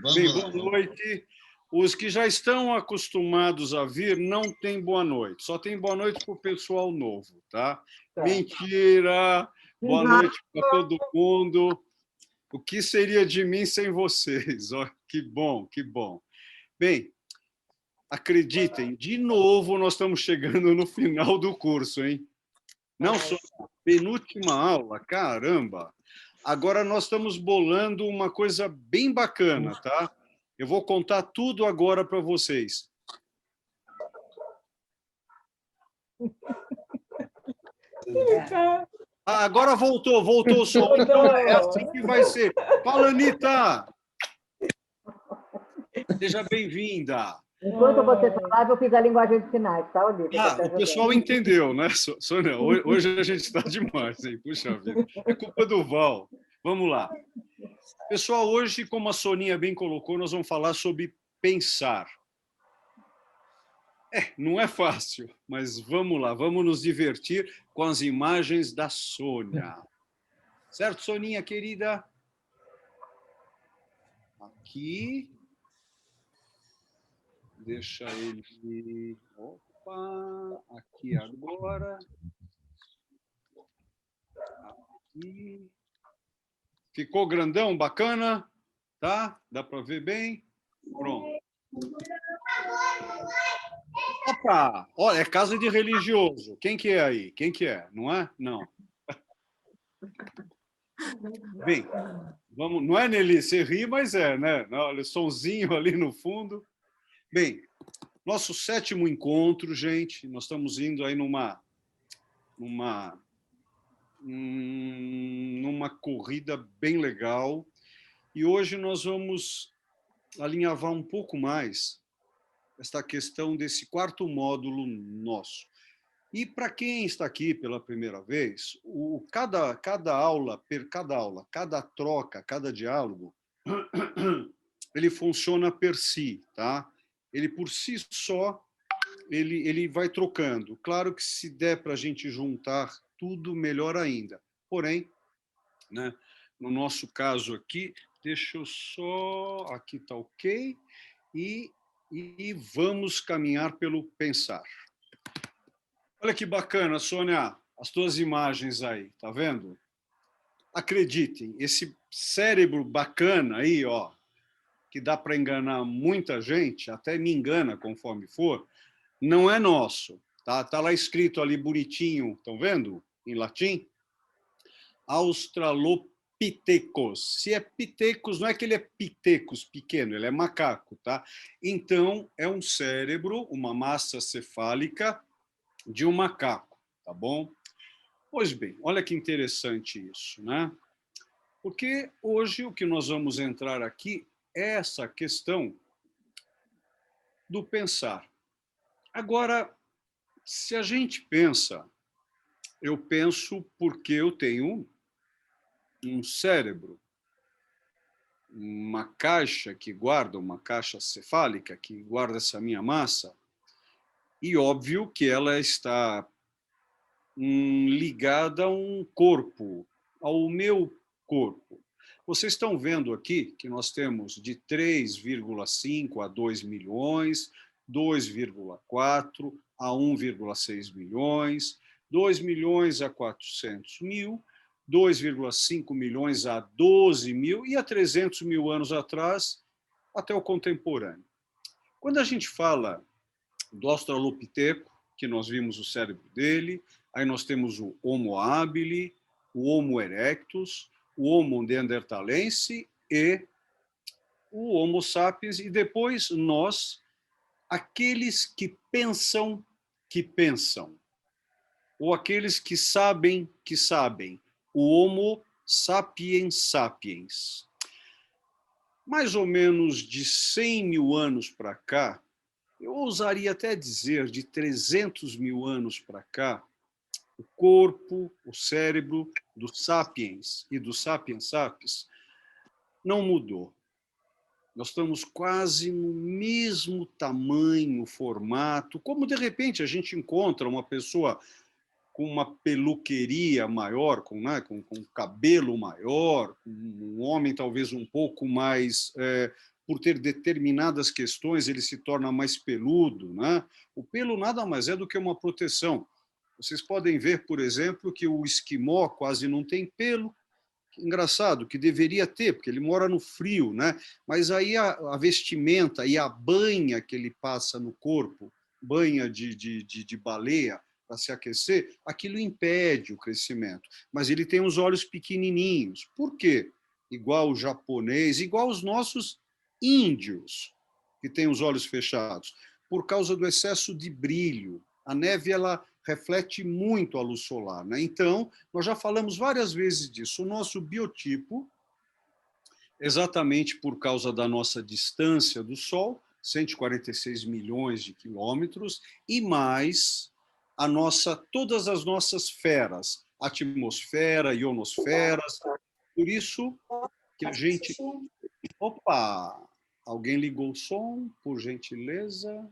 Bem, Vamos lá. boa noite. Os que já estão acostumados a vir não tem boa noite. Só tem boa noite para o pessoal novo, tá? Mentira! Boa noite para todo mundo. O que seria de mim sem vocês? Oh, que bom, que bom. Bem, acreditem, de novo nós estamos chegando no final do curso, hein? Não só a penúltima aula, caramba! Agora nós estamos bolando uma coisa bem bacana, tá? Eu vou contar tudo agora para vocês. Ah, agora voltou o som. Então é assim que vai ser. Fala, Anitta! Seja bem-vinda. Enquanto você falava, eu fiz a linguagem de sinais, tá, Olívia? Ah, o pessoal entendeu, né, Sônia? Hoje a gente está demais, hein? Puxa vida. É culpa do Val. Vamos lá. Pessoal, hoje, como a Soninha bem colocou, nós vamos falar sobre pensar. Não é fácil, mas vamos lá, vamos nos divertir com as imagens da Sônia. Certo, Soninha, querida? Aqui. Deixa ele... Opa! Aqui agora. Aqui. Ficou grandão, bacana? Tá? Dá para ver bem? Pronto. Opa! Olha, é casa de religioso. Quem que é aí? Quem que é? Não é? Não. Bem, vamos, não é, Nelly? Você ri, mas é, né? Olha, o sonzinho ali no fundo. Bem, nosso 7º encontro, gente. Nós estamos indo aí numa corrida bem legal. E hoje nós vamos alinhavar um pouco mais esta questão desse 4º módulo nosso. E para quem está aqui pela primeira vez, cada aula, cada troca, cada diálogo, ele funciona per si, tá? Ele por si só, ele vai trocando. Claro que se der para a gente juntar tudo, melhor ainda. Porém, né, no nosso caso aqui, deixa eu só... Aqui está ok. E vamos caminhar pelo pensar. Olha que bacana, Sônia, as tuas imagens aí, tá vendo? Acreditem, esse cérebro bacana aí, ó, que dá para enganar muita gente, até me engana conforme for, não é nosso, tá? Tá lá escrito ali bonitinho, estão vendo? Em latim. Australopithecus. Se é pitecos, não é que ele é pitecos pequeno, ele é macaco, tá? Então, é um cérebro, uma massa cefálica de um macaco, tá bom? Pois bem, olha que interessante isso, né? Porque hoje o que nós vamos entrar aqui é essa questão do pensar. Agora, se a gente pensa, eu penso porque eu tenho um cérebro, uma caixa que guarda, uma caixa cefálica que guarda essa minha massa, e óbvio que ela está ligada a um corpo, ao meu corpo. Vocês estão vendo aqui que nós temos de 3,5 a 2 milhões, 2,4 a 1,6 milhões, 2 milhões a 400 mil, 2,5 milhões a 12 mil e há 300 mil anos atrás até o contemporâneo. Quando a gente fala do Australopiteco, que nós vimos o cérebro dele, aí nós temos o Homo habilis, o Homo erectus, o Homo neanderthalense e o Homo sapiens, e depois nós, aqueles que pensam, ou aqueles que sabem, o Homo sapiens sapiens. Mais ou menos de 100 mil anos para cá, eu ousaria até dizer de 300 mil anos para cá, o corpo, o cérebro do sapiens e do sapiens sapiens não mudou. Nós estamos quase no mesmo tamanho, formato, como de repente a gente encontra uma pessoa com uma peluqueria maior, com cabelo maior, um homem talvez um pouco mais por ter determinadas questões, ele se torna mais peludo, né? O pelo nada mais é do que uma proteção. Vocês podem ver, por exemplo, que o esquimó quase não tem pelo. Engraçado, que deveria ter, porque ele mora no frio, né? Mas aí a vestimenta e a banha que ele passa no corpo, banha de baleia, para se aquecer, aquilo impede o crescimento. Mas ele tem os olhos pequenininhos. Por quê? Igual o japonês, igual os nossos índios, que têm os olhos fechados, por causa do excesso de brilho. A neve, ela reflete muito a luz solar, né? Então, nós já falamos várias vezes disso. O nosso biotipo, exatamente por causa da nossa distância do Sol, 146 milhões de quilômetros, e mais todas as nossas feras, atmosfera, ionosferas. Por isso que a gente... Opa! Alguém ligou o som, por gentileza?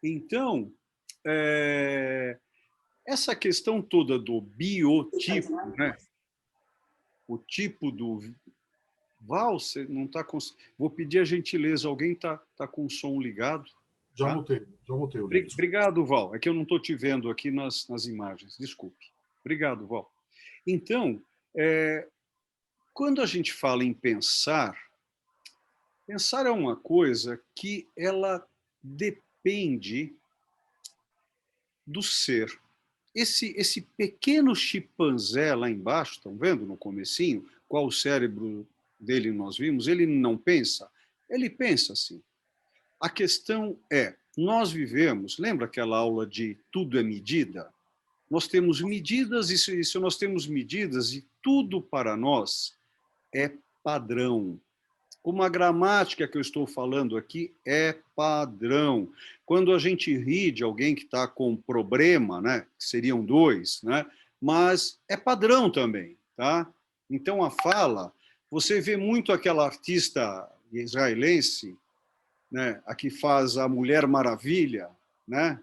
Então, essa questão toda do biotipo, né? O tipo do... Val, você não está com... Vou pedir a gentileza, alguém está com o som ligado? Já Tá? mutei. Obrigado, Val. É que eu não estou te vendo aqui nas imagens, desculpe. Obrigado, Val. Então, quando a gente fala em pensar é uma coisa que ela depende do ser. Esse pequeno chimpanzé lá embaixo, estão vendo no comecinho, qual o cérebro dele nós vimos, ele não pensa? Ele pensa sim. A questão é, nós vivemos, lembra aquela aula de tudo é medida? Nós temos medidas, e se nós temos medidas, e tudo para nós é padrão. Como a gramática que eu estou falando aqui é padrão. Quando a gente ri de alguém que está com problema, né, que seriam dois, né, mas é padrão também. Tá? Então, a fala, você vê muito aquela artista israelense, né, a que faz a Mulher Maravilha, né?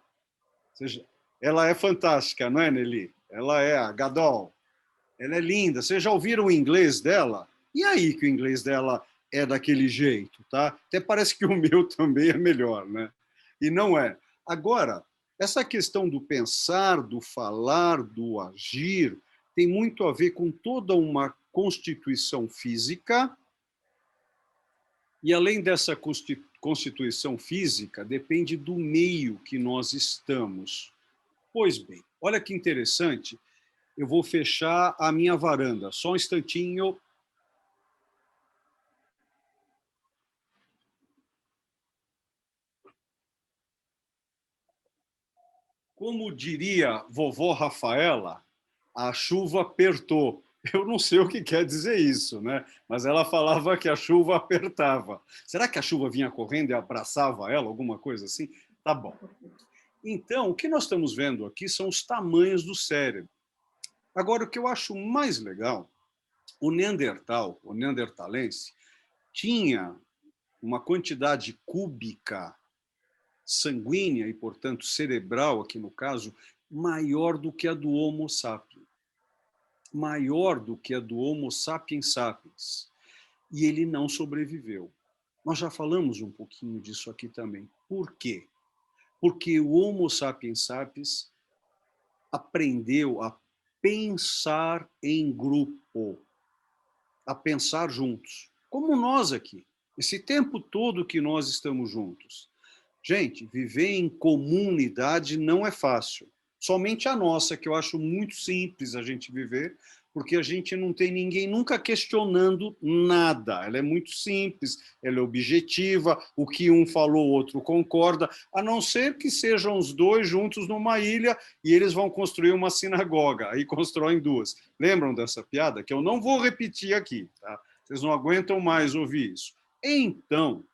Ou seja, ela é fantástica, não é, Nelly? Ela é a Gadol. Ela é linda. Vocês já ouviram o inglês dela? E aí que o inglês dela é daquele jeito, tá? Até parece que o meu também é melhor, né? E não é. Agora, essa questão do pensar, do falar, do agir, tem muito a ver com toda uma constituição física, e além dessa constituição física, depende do meio que nós estamos. Pois bem, olha que interessante, eu vou fechar a minha varanda, só um instantinho. Como diria vovó Rafaela, a chuva apertou. Eu não sei o que quer dizer isso, né? Mas ela falava que a chuva apertava. Será que a chuva vinha correndo e abraçava ela, alguma coisa assim? Tá bom. Então, o que nós estamos vendo aqui são os tamanhos do cérebro. Agora, o que eu acho mais legal, o Neandertal, o neandertalense, tinha uma quantidade cúbica sanguínea e, portanto, cerebral, aqui no caso, maior do que a do Homo sapiens. Maior do que a do Homo sapiens sapiens. E ele não sobreviveu. Nós já falamos um pouquinho disso aqui também. Por quê? Porque o Homo sapiens sapiens aprendeu a pensar em grupo, a pensar juntos, como nós aqui. Esse tempo todo que nós estamos juntos. Gente, viver em comunidade não é fácil. Somente a nossa, que eu acho muito simples a gente viver, porque a gente não tem ninguém nunca questionando nada. Ela é muito simples, ela é objetiva, o que um falou, o outro concorda, a não ser que sejam os dois juntos numa ilha e eles vão construir uma sinagoga, aí constroem duas. Lembram dessa piada? Que eu não vou repetir aqui, tá? Vocês não aguentam mais ouvir isso. Então,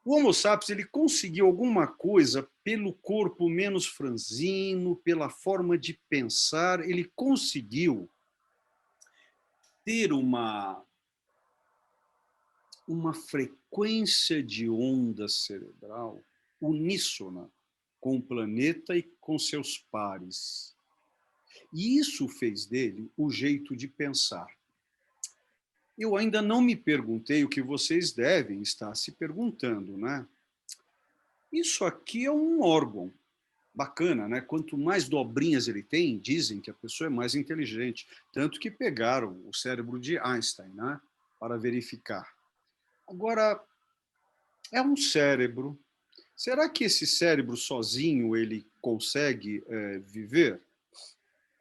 o Homo sapiens ele conseguiu alguma coisa pelo corpo menos franzino, pela forma de pensar, ele conseguiu ter uma frequência de onda cerebral uníssona com o planeta e com seus pares. E isso fez dele o jeito de pensar. eu ainda não me perguntei o que vocês devem estar se perguntando, né? Isso aqui é um órgão bacana, né? Quanto mais dobrinhas ele tem, dizem que a pessoa é mais inteligente. Tanto que pegaram o cérebro de Einstein, né? Para verificar. Agora, é um cérebro. Será que esse cérebro sozinho ele consegue viver?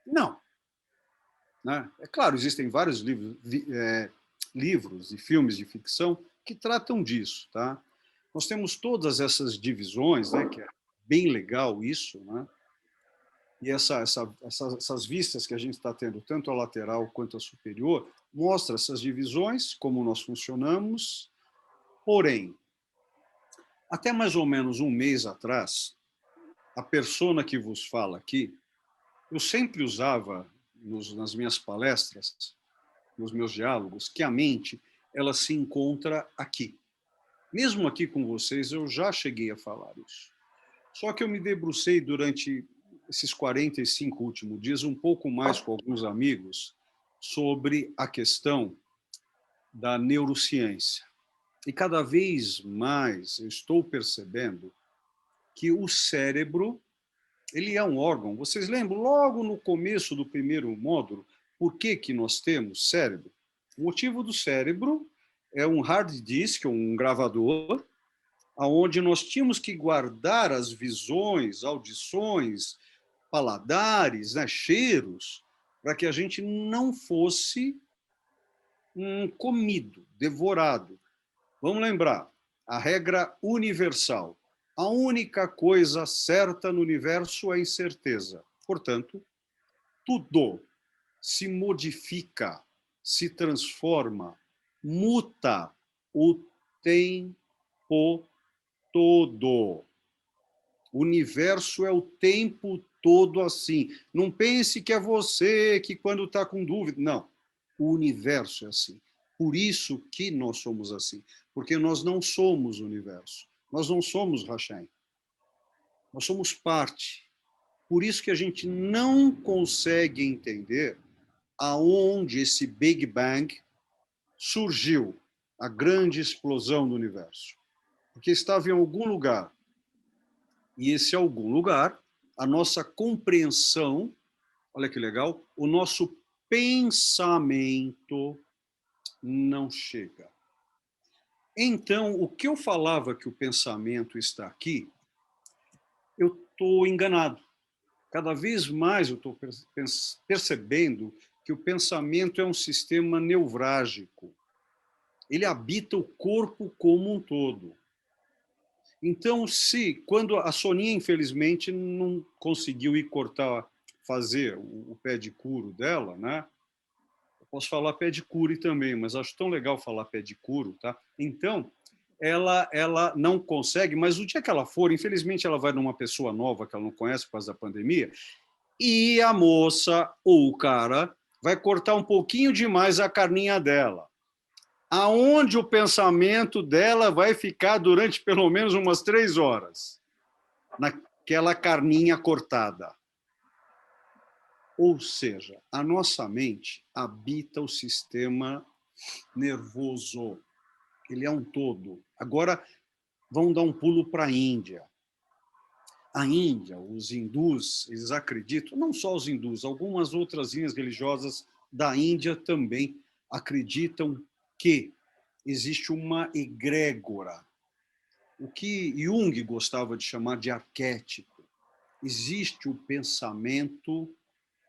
Não. Né? É claro, existem vários livros e filmes de ficção que tratam disso. Tá? Nós temos todas essas divisões, né, que é bem legal isso, né? E essas vistas que a gente está tendo, tanto a lateral quanto a superior, mostra essas divisões, como nós funcionamos. Porém, até mais ou menos um mês atrás, a persona que vos fala aqui, eu sempre usava nas minhas palestras, nos meus diálogos, que a mente ela se encontra aqui. Mesmo aqui com vocês, eu já cheguei a falar isso. Só que eu me debrucei durante esses 45 últimos dias, um pouco mais com alguns amigos, sobre a questão da neurociência. E cada vez mais eu estou percebendo que o cérebro, ele é um órgão. Vocês lembram, logo no começo do primeiro módulo, por que que nós temos cérebro? O motivo do cérebro é um hard disk, um gravador, onde nós tínhamos que guardar as visões, audições, paladares, né, cheiros, para que a gente não fosse comido, devorado. Vamos lembrar, a regra universal. A única coisa certa no universo é a incerteza. Portanto, tudo se modifica, se transforma, muta o tempo todo. O universo é o tempo todo assim. Não pense que é você que quando está com dúvida. Não. O universo é assim. Por isso que nós somos assim. Porque nós não somos o universo. Nós não somos Hashem. Nós somos parte. Por isso que a gente não consegue entender aonde esse Big Bang surgiu, a grande explosão do universo. Porque estava em algum lugar. E esse algum lugar, a nossa compreensão, olha que legal, o nosso pensamento não chega. Então, o que eu falava que o pensamento está aqui, eu estou enganado. Cada vez mais eu estou percebendo que o pensamento é um sistema neurálgico. Ele habita o corpo como um todo. Então, quando a Soninha, infelizmente, não conseguiu ir cortar, fazer o pé de curo dela, né? Eu posso falar pé de cure também, mas acho tão legal falar pé de curo, tá? Então, ela não consegue, mas o dia que ela for, infelizmente, ela vai numa pessoa nova que ela não conhece por causa da pandemia, e a moça ou o cara vai cortar um pouquinho demais a carninha dela. Aonde o pensamento dela vai ficar durante pelo menos umas 3 horas, naquela carninha cortada. Ou seja, a nossa mente habita o sistema nervoso. Ele é um todo. Agora, vamos dar um pulo para a Índia. A Índia, os hindus, eles acreditam, não só os hindus, algumas outras linhas religiosas da Índia também acreditam que existe uma egrégora, o que Jung gostava de chamar de arquétipo. Existe o pensamento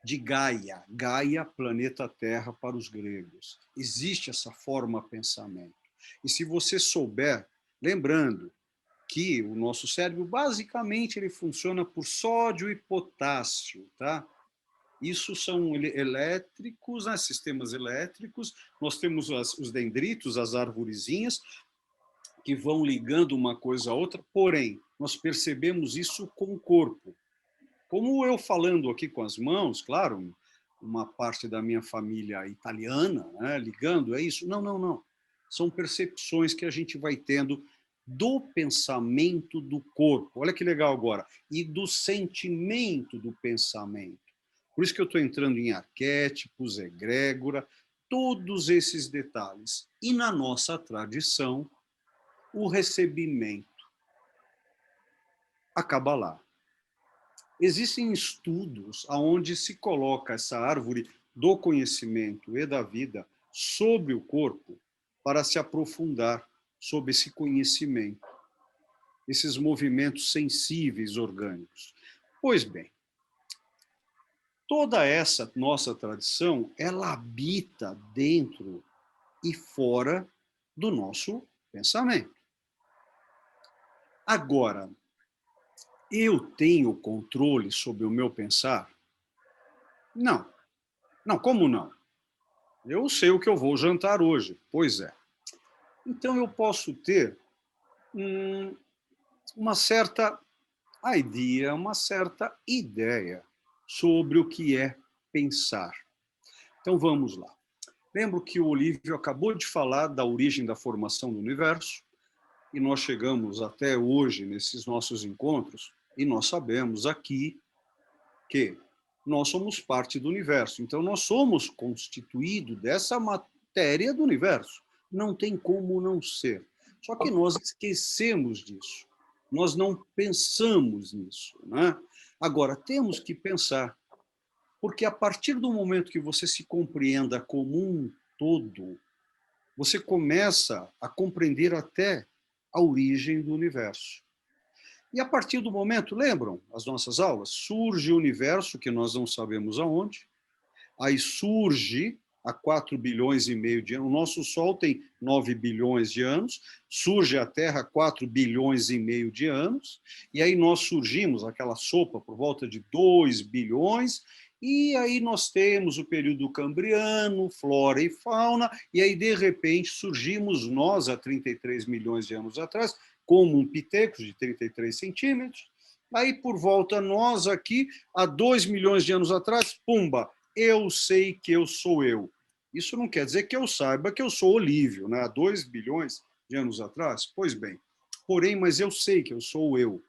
de Gaia, Gaia, planeta Terra para os gregos. Existe essa forma pensamento. E se você souber, lembrando que o nosso cérebro, basicamente, ele funciona por sódio e potássio, tá? Isso são elétricos, né? Sistemas elétricos. Nós temos os dendritos, as arvorezinhas, que vão ligando uma coisa a outra, porém, nós percebemos isso com o corpo. Como eu falando aqui com as mãos, claro, uma parte da minha família italiana, né, ligando, é isso? Não, não, não. São percepções que a gente vai tendo do pensamento do corpo. Olha que legal agora. E do sentimento do pensamento. Por isso que eu estou entrando em arquétipos, egrégora. todos esses detalhes. E na nossa tradição, o recebimento acaba lá. Existem estudos onde se coloca essa árvore do conhecimento e da vida sobre o corpo para se aprofundar sobre esse conhecimento, esses movimentos sensíveis orgânicos. Pois bem, toda essa nossa tradição, ela habita dentro e fora do nosso pensamento. Agora, eu tenho controle sobre o meu pensar? Não. Não, como não? Eu sei o que eu vou jantar hoje. Pois é. Então, eu posso ter uma certa idea, uma certa ideia sobre o que é pensar. Então, vamos lá. Lembro que o Olívio acabou de falar da origem da formação do universo, e nós chegamos até hoje, nesses nossos encontros, e nós sabemos aqui que nós somos parte do universo. Então, nós somos constituídos dessa matéria do universo. Não tem como não ser. Só que nós esquecemos disso. Nós não pensamos nisso, né? Agora, temos que pensar, porque a partir do momento que você se compreenda como um todo, você começa a compreender até a origem do universo. E a partir do momento, lembram as nossas aulas? Surge o universo, que nós não sabemos aonde, aí surge há 4 bilhões e meio de anos, o nosso Sol tem 9 bilhões de anos, surge a Terra há 4 bilhões e meio de anos, e aí nós surgimos, aquela sopa, por volta de 2 bilhões, e aí nós temos o período cambriano, flora e fauna, e aí, de repente, surgimos nós, há 33 milhões de anos atrás, como um pithecus de 33 centímetros, aí, por volta, nós aqui, há 2 milhões de anos atrás, pumba, eu sei que eu sou eu. Isso não quer dizer que eu saiba que eu sou Olívio, né? Há 2 bilhões de anos atrás? Pois bem, porém, mas eu sei que eu sou eu,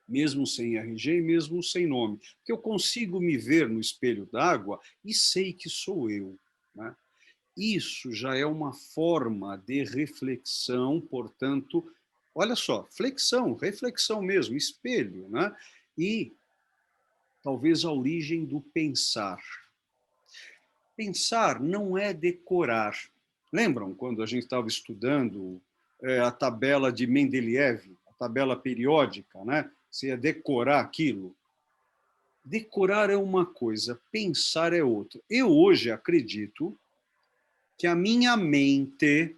mesmo sem RG e mesmo sem nome, porque eu consigo me ver no espelho d'água e sei que sou eu, né? Isso já é uma forma de reflexão, portanto, olha só, flexão, reflexão mesmo, espelho, né? E talvez a origem do pensar. Pensar não é decorar. Lembram quando a gente estava estudando a tabela de Mendeleev, a tabela periódica, né? Você ia decorar aquilo. Decorar é uma coisa, pensar é outra. Eu hoje acredito que a minha mente,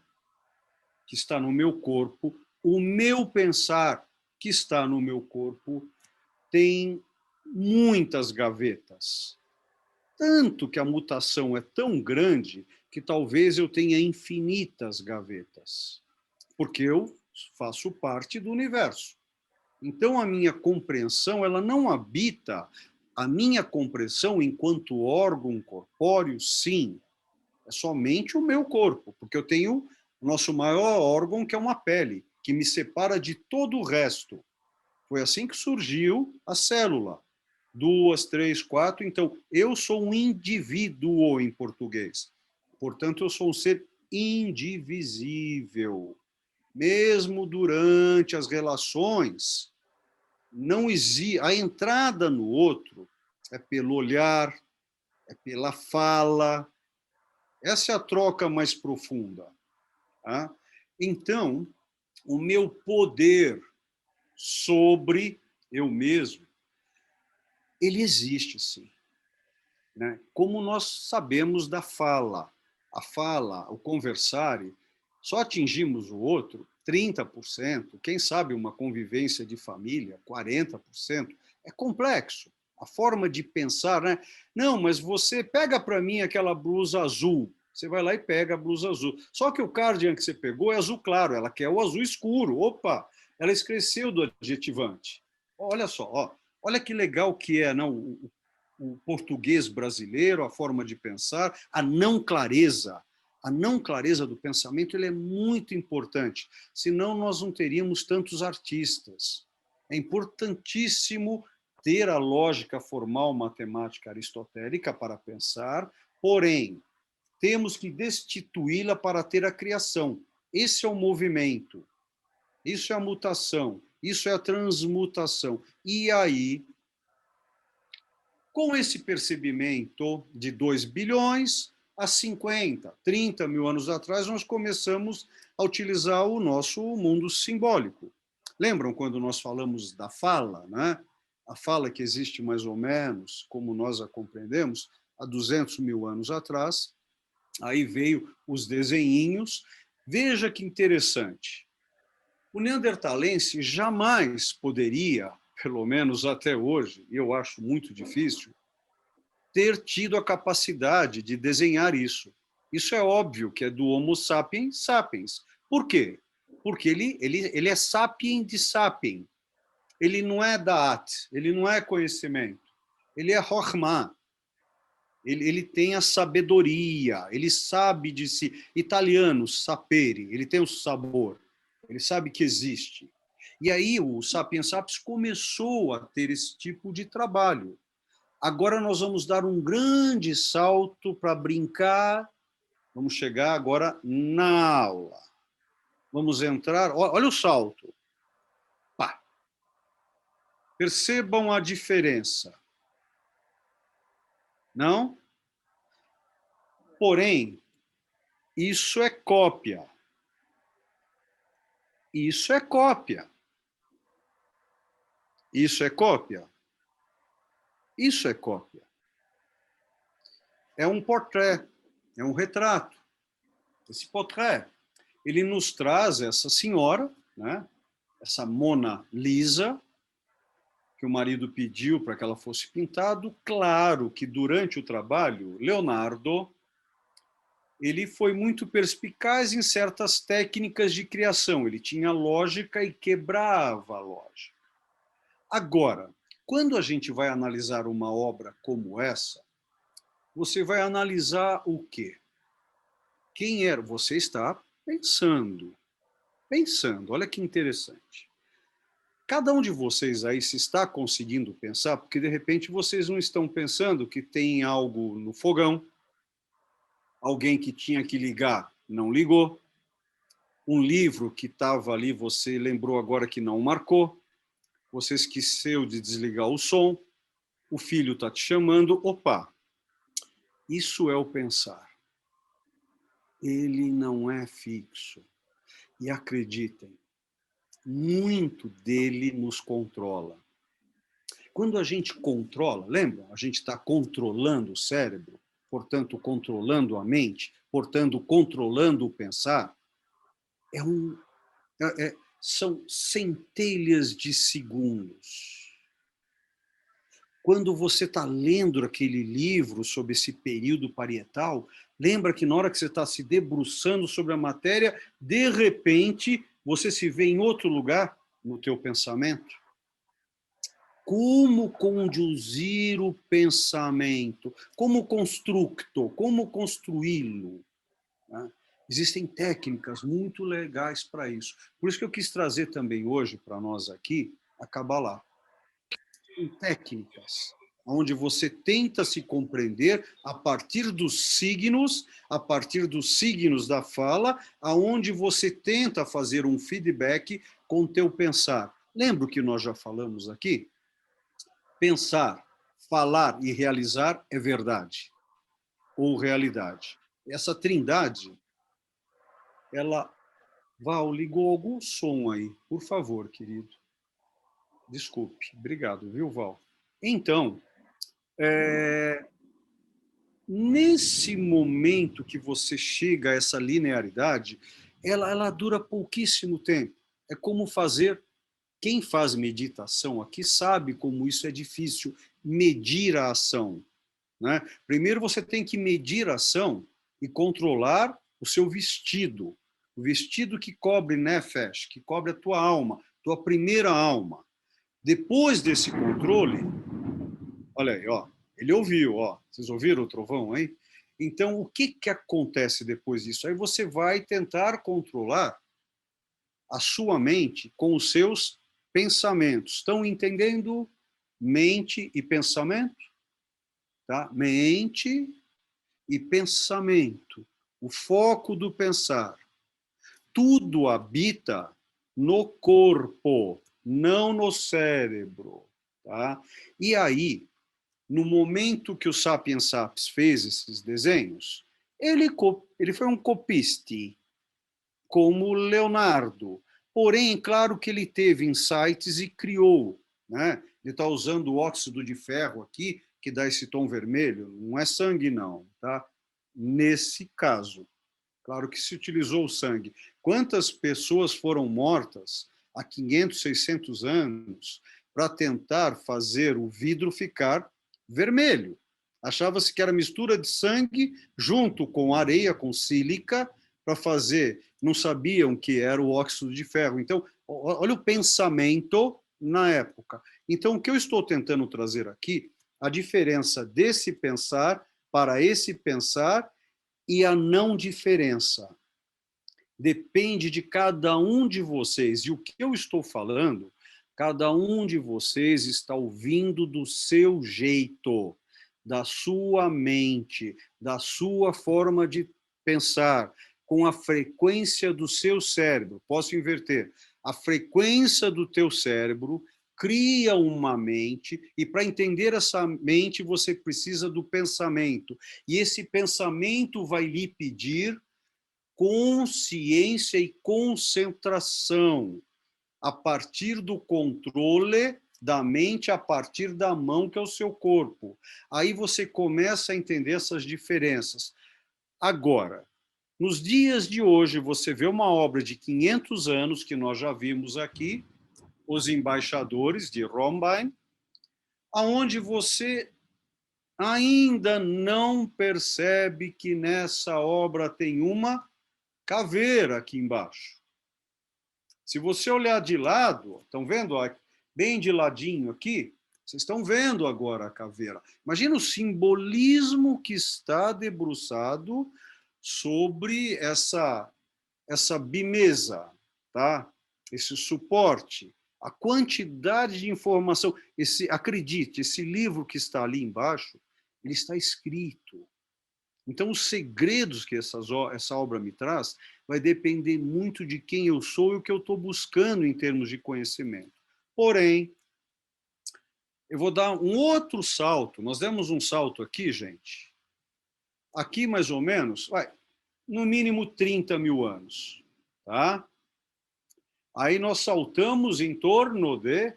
que está no meu corpo, o meu pensar, que está no meu corpo, tem muitas gavetas. Tanto que a mutação é tão grande que talvez eu tenha infinitas gavetas, porque eu faço parte do universo. Então, a minha compreensão, ela não habita a minha compreensão enquanto órgão corpóreo, sim, é somente o meu corpo, porque eu tenho o nosso maior órgão, que é uma pele, que me separa de todo o resto. Foi assim que surgiu a célula. 2, 3, 4. Então, eu sou um indivíduo em português. Portanto, eu sou um ser indivisível. Mesmo durante as relações, não existe a entrada no outro é pelo olhar, é pela fala. Essa é a troca mais profunda. Tá? Então, o meu poder sobre eu mesmo, ele existe, sim. Né? Como nós sabemos da fala. A fala, o conversar, só atingimos o outro 30%, quem sabe uma convivência de família, 40%. É complexo. A forma de pensar, né? Não, mas você pega para mim aquela blusa azul. Você vai lá e pega a blusa azul. Só que o cardigan que você pegou é azul claro, ela quer o azul escuro. Opa, ela esqueceu do adjetivante. Olha só, ó, olha que legal que é, não? O português brasileiro, a forma de pensar, a não clareza. A não clareza do pensamento ele é muito importante, senão nós não teríamos tantos artistas. É importantíssimo ter a lógica formal matemática aristotélica para pensar, porém, temos que destituí-la para ter a criação. Esse é o movimento, isso é a mutação, isso é a transmutação. E aí, com esse percebimento de 2 bilhões, há 50, 30 mil anos atrás, nós começamos a utilizar o nosso mundo simbólico. Lembram quando nós falamos da fala, né? A fala que existe mais ou menos, como nós a compreendemos, há 200 mil anos atrás, aí veio os desenhinhos. Veja que interessante. O neandertalense jamais poderia, pelo menos até hoje, e eu acho muito difícil, ter tido a capacidade de desenhar isso. Isso é óbvio que é do Homo sapiens sapiens. Por quê? Porque ele é sapien de sapien. Ele não é daat, ele não é conhecimento. Ele é Chokhmah. Ele tem a sabedoria, ele sabe de si. Italiano, sapere, ele tem o sabor, ele sabe que existe. E aí o Sapiens Sapiens começou a ter esse tipo de trabalho. Agora nós vamos dar um grande salto para brincar. Vamos chegar agora na aula. Vamos entrar. Olha o salto. Pá. Percebam a diferença. Não? Porém, isso é cópia. Isso é cópia. Isso é cópia. Isso é cópia. É um portrait, é um retrato. Esse portrait, ele nos traz essa senhora, né? Essa Mona Lisa, que o marido pediu para que ela fosse pintado. Claro que durante o trabalho, Leonardo, ele foi muito perspicaz em certas técnicas de criação. Ele tinha lógica e quebrava a lógica. Agora, quando a gente vai analisar uma obra como essa, você vai analisar o quê? Quem era? Você está pensando. Pensando, olha que interessante. Cada um de vocês aí se está conseguindo pensar, porque de repente vocês não estão pensando que tem algo no fogão, alguém que tinha que ligar não ligou, um livro que estava ali, você lembrou agora que não marcou, você esqueceu de desligar o som, o filho está te chamando, opa, isso é o pensar. Ele não é fixo. E acreditem, muito dele nos controla. Quando a gente controla, lembra? A gente está controlando o cérebro, portanto, controlando a mente, portanto, controlando o pensar. São centelhas de segundos. Quando você está lendo aquele livro sobre esse período parietal, lembra que na hora que você está se debruçando sobre a matéria, de repente, você se vê em outro lugar no teu pensamento? Como conduzir o pensamento? Como constructo? Como construí-lo? Né? Existem técnicas muito legais para isso. Por isso que eu quis trazer também hoje para nós aqui a Kabbalah. Tem técnicas onde você tenta se compreender a partir dos signos da fala, aonde você tenta fazer um feedback com o teu pensar. Lembra o que nós já falamos aqui? Pensar, falar e realizar é verdade ou realidade. Essa trindade, ela... Val, ligou algum som aí, por favor, querido. Desculpe, obrigado, viu, Val? Então, nesse momento que você chega a essa linearidade, ela dura pouquíssimo tempo. É como fazer... Quem faz meditação aqui sabe como isso é difícil, medir a ação. Né? Primeiro você tem que medir a ação e controlar o seu vestido. O vestido que cobre nefesh, que cobre a tua alma, tua primeira alma. Depois desse controle, olha aí, ó, ele ouviu, ó, vocês ouviram o trovão aí? Então, o que acontece depois disso? Aí você vai tentar controlar a sua mente com os seus pensamentos. Estão entendendo? Mente e pensamento? Tá? Mente e pensamento, o foco do pensar. Tudo habita no corpo, não no cérebro. Tá? E aí, no momento que o Sapiens Sapiens fez esses desenhos, ele foi um copiste, como Leonardo. Porém, claro que ele teve insights e criou. Né? Ele está usando o óxido de ferro aqui, que dá esse tom vermelho. Não é sangue, não. Tá? Nesse caso. Claro que se utilizou o sangue. Quantas pessoas foram mortas há 500, 600 anos para tentar fazer o vidro ficar vermelho? Achava-se que era mistura de sangue junto com areia, com sílica, para fazer. Não sabiam que era o óxido de ferro. Então, olha o pensamento na época. Então, o que eu estou tentando trazer aqui, a diferença desse pensar para esse pensar e a não diferença. Depende de cada um de vocês. E o que eu estou falando, cada um de vocês está ouvindo do seu jeito, da sua mente, da sua forma de pensar, com a frequência do seu cérebro. Posso inverter. A frequência do teu cérebro cria uma mente, e para entender essa mente, você precisa do pensamento. E esse pensamento vai lhe pedir consciência e concentração a partir do controle da mente, a partir da mão, que é o seu corpo. Aí você começa a entender essas diferenças. Agora, nos dias de hoje, você vê uma obra de 500 anos, que nós já vimos aqui, Os Embaixadores, de Rombine, aonde você ainda não percebe que nessa obra tem uma caveira aqui embaixo. Se você olhar de lado, estão vendo? Bem de ladinho aqui, vocês estão vendo agora a caveira. Imagina o simbolismo que está debruçado sobre essa bimesa, tá? Esse suporte, a quantidade de informação. Acredite, esse livro que está ali embaixo, ele está escrito. Então, os segredos que essa obra me traz vai depender muito de quem eu sou e o que eu estou buscando em termos de conhecimento. Porém, eu vou dar um outro salto. Nós demos um salto aqui, gente. Aqui, mais ou menos, no mínimo 30 mil anos. Tá? Aí nós saltamos em torno de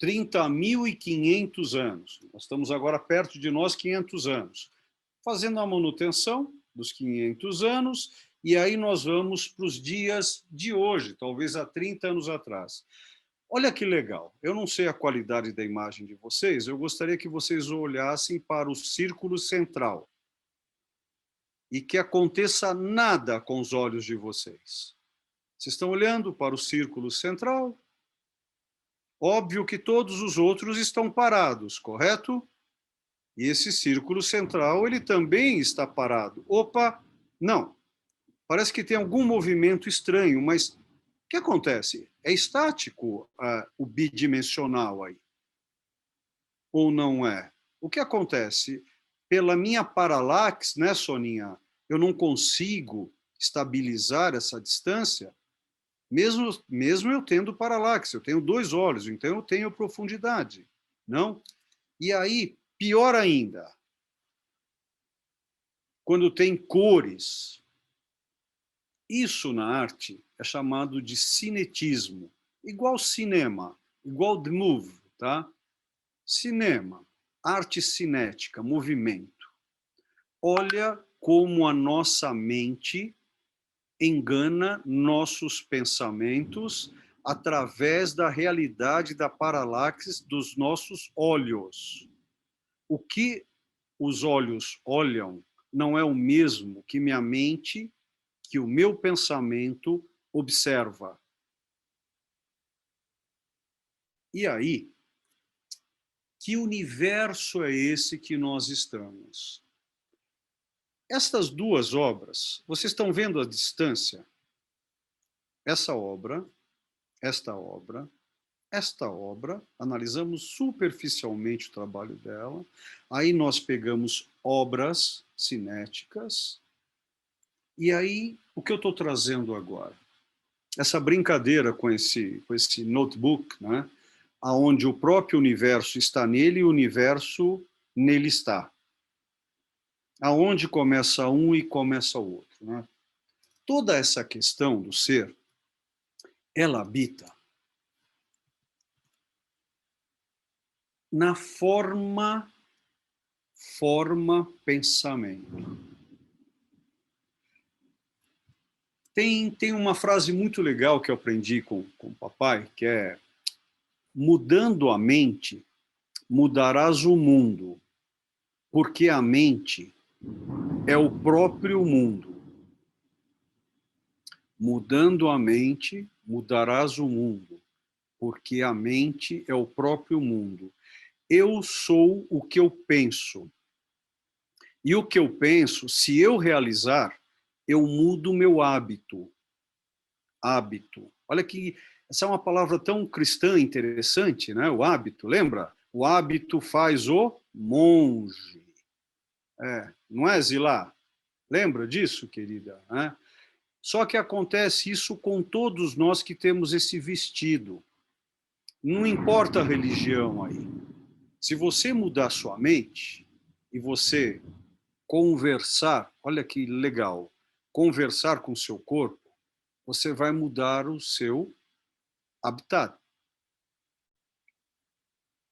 30.500 anos. Nós estamos agora perto de nós 500 anos. Fazendo a manutenção dos 500 anos, e aí nós vamos para os dias de hoje, talvez há 30 anos atrás. Olha que legal, eu não sei a qualidade da imagem de vocês, eu gostaria que vocês olhassem para o círculo central e que aconteça nada com os olhos de vocês. Vocês estão olhando para o círculo central? Óbvio que todos os outros estão parados, correto? E esse círculo central, ele também está parado. Opa, não. Parece que tem algum movimento estranho, mas o que acontece? É estático o bidimensional aí? Ou não é? O que acontece? Pela minha paralaxe, né, Soninha, eu não consigo estabilizar essa distância, mesmo eu tendo paralaxe, eu tenho 2 olhos, então eu tenho profundidade, não? E aí, pior ainda, quando tem cores, isso na arte é chamado de cinetismo, igual cinema, igual the move, tá? Cinema, arte cinética, movimento. Olha como a nossa mente engana nossos pensamentos através da realidade da paralaxe dos nossos olhos. O que os olhos olham não é o mesmo que minha mente, que o meu pensamento observa. E aí, que universo é esse que nós estamos? Estas 2 obras, vocês estão vendo a distância? Essa obra, esta obra, esta obra, analisamos superficialmente o trabalho dela, aí nós pegamos obras cinéticas. E aí, o que eu estou trazendo agora? Essa brincadeira com esse notebook, né? Onde o próprio universo está nele e o universo nele está. Aonde começa um e começa o outro. Né? Toda essa questão do ser, ela habita na forma pensamento. Tem uma frase muito legal que eu aprendi com o papai, que é: mudando a mente, mudarás o mundo, porque a mente é o próprio mundo. Mudando a mente, mudarás o mundo, porque a mente é o próprio mundo. Eu sou o que eu penso. E o que eu penso, se eu realizar, eu mudo o meu hábito. Hábito. Olha que essa é uma palavra tão cristã interessante, né? O hábito, lembra? O hábito faz o monge. Não é, Zilá? Lembra disso, querida? Só que acontece isso com todos nós que temos esse vestido. Não importa a religião aí. Se você mudar sua mente e você conversar, olha que legal, conversar com o seu corpo, você vai mudar o seu habitat,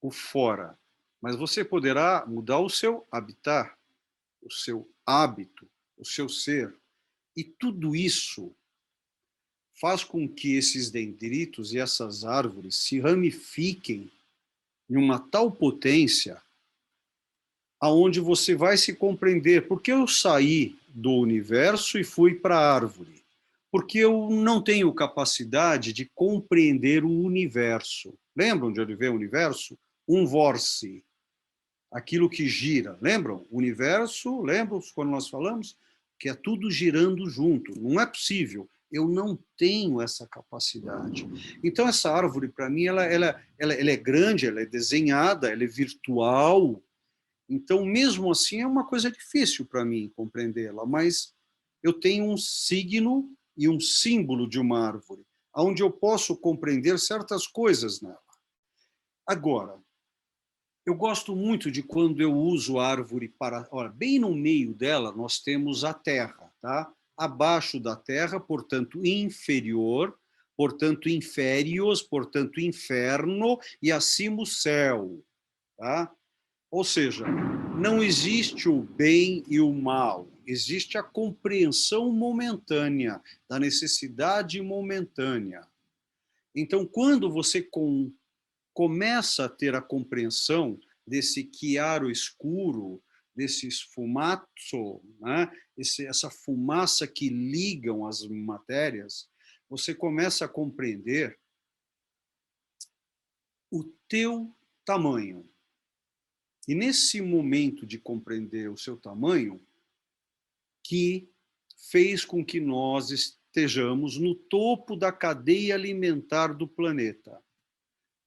o fora. Mas você poderá mudar o seu habitat, o seu hábito, o seu ser. E tudo isso faz com que esses dendritos e essas árvores se ramifiquem em uma tal potência aonde você vai se compreender. Por que eu saí do universo e fui para a árvore? Porque eu não tenho capacidade de compreender o universo. Lembram de onde veio o universo? Um vórtice, aquilo que gira. Lembram? O universo, lembram quando nós falamos? Que é tudo girando junto. Não é possível. Eu não tenho essa capacidade. Então, essa árvore, para mim, ela é grande, ela é desenhada, ela é virtual. Então, mesmo assim, é uma coisa difícil para mim compreendê-la, mas eu tenho um signo e um símbolo de uma árvore, onde eu posso compreender certas coisas nela. Agora, eu gosto muito de quando eu uso a árvore para... Olha, bem no meio dela nós temos a terra, tá? Abaixo da terra, portanto, inferior, portanto, inférios, portanto, inferno, e acima o céu, tá? Ou seja, não existe o bem e o mal, existe a compreensão momentânea, da necessidade momentânea. Então, quando você começa a ter a compreensão desse chiaro escuro, desse esfumaço, né? Essa fumaça que ligam as matérias, você começa a compreender o teu tamanho. E nesse momento de compreender o seu tamanho, que fez com que nós estejamos no topo da cadeia alimentar do planeta,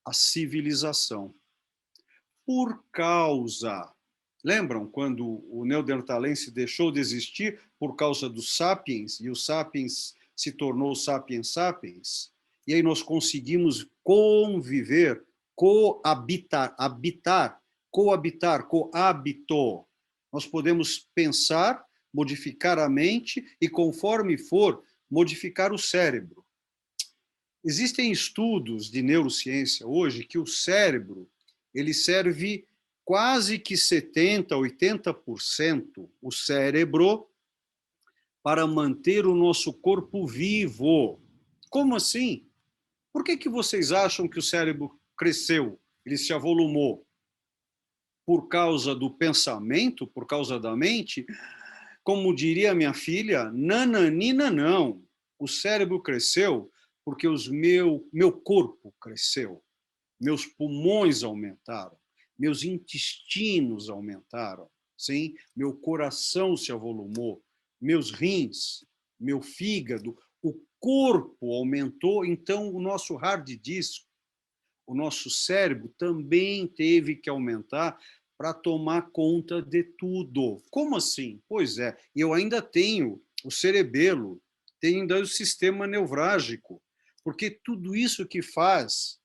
a civilização. Por causa... Lembram quando o neandertalense deixou de existir por causa dos sapiens, e o sapiens se tornou sapiens sapiens? E aí nós conseguimos conviver, coabitar, coabito. Nós podemos pensar, modificar a mente e, conforme for, modificar o cérebro. Existem estudos de neurociência hoje que o cérebro ele serve quase que 70%, 80% o cérebro para manter o nosso corpo vivo. Como assim? Por que vocês acham que o cérebro cresceu, ele se avolumou? Por causa do pensamento, por causa da mente? Como diria minha filha, nananina não. O cérebro cresceu porque meu corpo cresceu, meus pulmões aumentaram, meus intestinos aumentaram, sim? Meu coração se avolumou, meus rins, meu fígado, o corpo aumentou, então o nosso hard disk, o nosso cérebro também teve que aumentar para tomar conta de tudo. Como assim? Pois é, eu ainda tenho o cerebelo, tenho ainda o sistema neurálgico, porque tudo isso que faz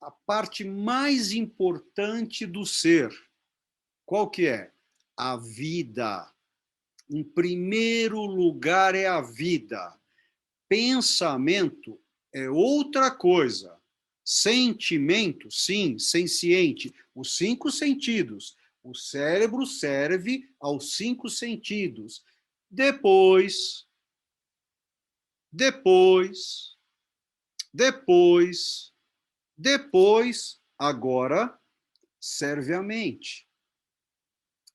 a parte mais importante do ser, qual que é? A vida. Em primeiro lugar é a vida. Pensamento é outra coisa. Sentimento, sim, senciente. Os 5 sentidos. O cérebro serve aos 5 sentidos. Depois, depois, depois, depois, agora, serve a mente.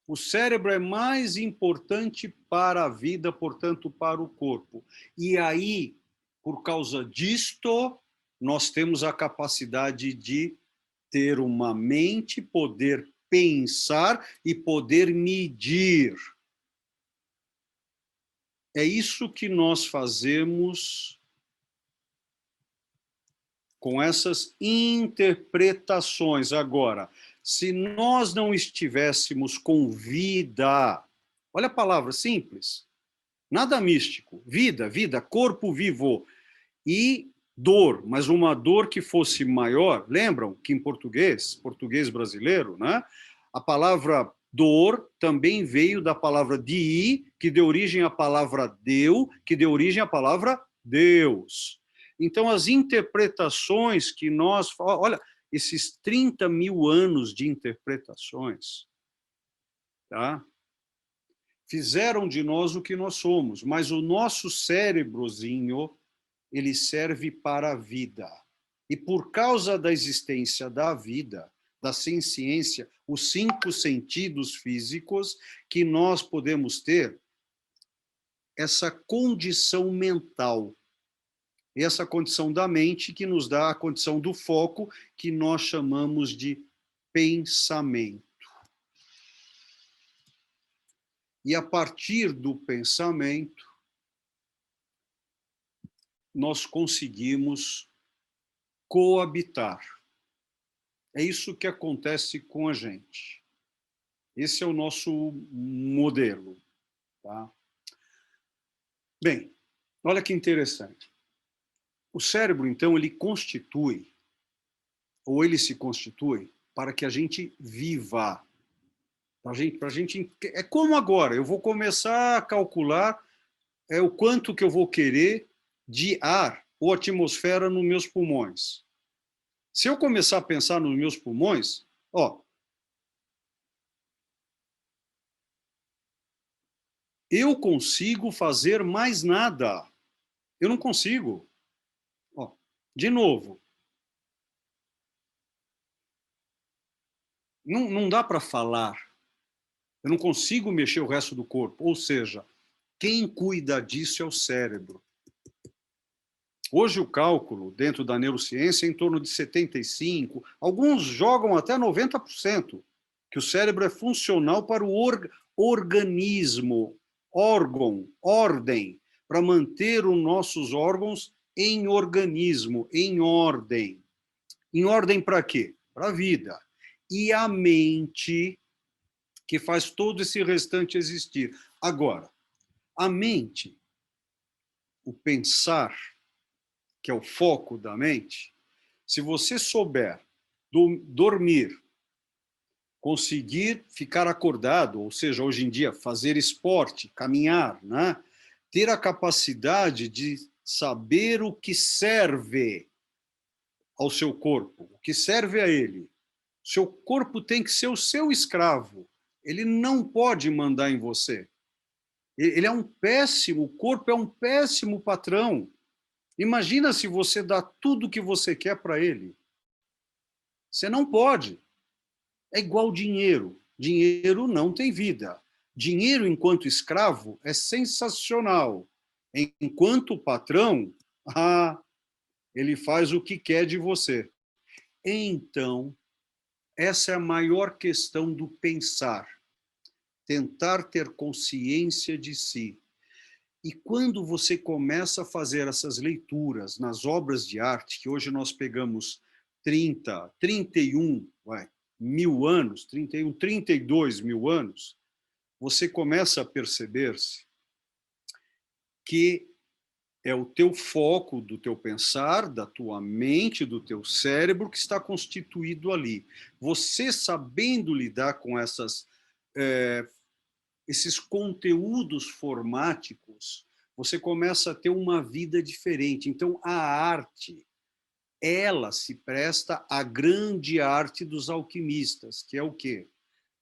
O cérebro é mais importante para a vida, portanto, para o corpo. E aí, por causa disto, nós temos a capacidade de ter uma mente, poder pensar e poder medir. É isso que nós fazemos com essas interpretações. Agora, se nós não estivéssemos com vida, olha a palavra simples, nada místico, vida, vida, corpo vivo, e dor, mas uma dor que fosse maior. Lembram que em português brasileiro, né, a palavra dor também veio da palavra di, que deu origem à palavra deu, que deu origem à palavra Deus. Então, as interpretações que nós... Olha, esses 30 mil anos de interpretações, tá? Fizeram de nós o que nós somos, mas o nosso cérebrozinho, ele serve para a vida. E por causa da existência da vida, da ciência, os 5 sentidos físicos, que nós podemos ter essa condição mental. E essa condição da mente que nos dá a condição do foco, que nós chamamos de pensamento. E a partir do pensamento, nós conseguimos coabitar. É isso que acontece com a gente. Esse é o nosso modelo. Tá? Bem, olha que interessante. O cérebro, então, ele constitui, ou ele se constitui, para que a gente viva. Pra gente, é como agora, eu vou começar a calcular o quanto que eu vou querer de ar ou atmosfera nos meus pulmões. Se eu começar a pensar nos meus pulmões, ó, eu consigo fazer mais nada. Eu não consigo. Ó, de novo. Não dá para falar. Eu não consigo mexer o resto do corpo. Ou seja, quem cuida disso é o cérebro. Hoje o cálculo dentro da neurociência é em torno de 75%, alguns jogam até 90%, que o cérebro é funcional para o organismo, órgão, ordem, para manter os nossos órgãos em organismo, em ordem. Em ordem para quê? Para a vida. E a mente, que faz todo esse restante existir. Agora, a mente, o pensar, que é o foco da mente, se você souber dormir, conseguir ficar acordado, ou seja, hoje em dia, fazer esporte, caminhar, né? Ter a capacidade de saber o que serve ao seu corpo, o que serve a ele. Seu corpo tem que ser o seu escravo. Ele não pode mandar em você. Ele é um péssimo, o corpo é um péssimo patrão. Imagina se você dá tudo o que você quer para ele. Você não pode. É igual dinheiro. Dinheiro não tem vida. Dinheiro enquanto escravo é sensacional. Enquanto patrão, ele faz o que quer de você. Então, essa é a maior questão do pensar. Tentar ter consciência de si. E quando você começa a fazer essas leituras nas obras de arte, que hoje nós pegamos 30, 31, mil anos, 31, 32 mil anos, você começa a perceber-se que é o teu foco do teu pensar, da tua mente, do teu cérebro que está constituído ali. Você sabendo lidar com esses conteúdos formáticos, você começa a ter uma vida diferente. Então, a arte, ela se presta à grande arte dos alquimistas, que é o quê?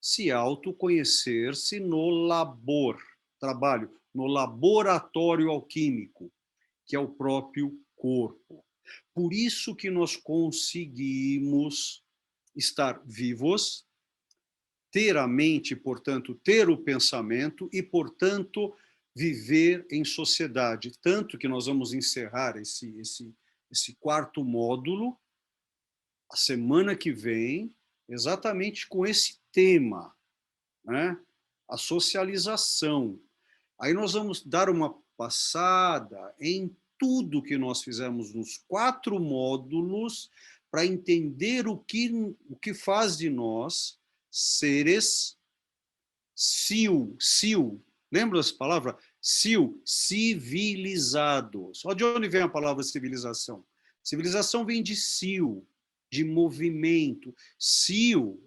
Se autoconhecer-se no trabalho, no laboratório alquímico, que é o próprio corpo. Por isso que nós conseguimos estar vivos, ter a mente, portanto, ter o pensamento e, portanto, viver em sociedade. Tanto que nós vamos encerrar esse quarto módulo a semana que vem, exatamente com esse tema, né? A socialização. Aí nós vamos dar uma passada em tudo que nós fizemos nos 4 módulos para entender o que faz de nós seres lembra essa palavra? Civilizados. De onde vem a palavra civilização? Civilização vem de de movimento.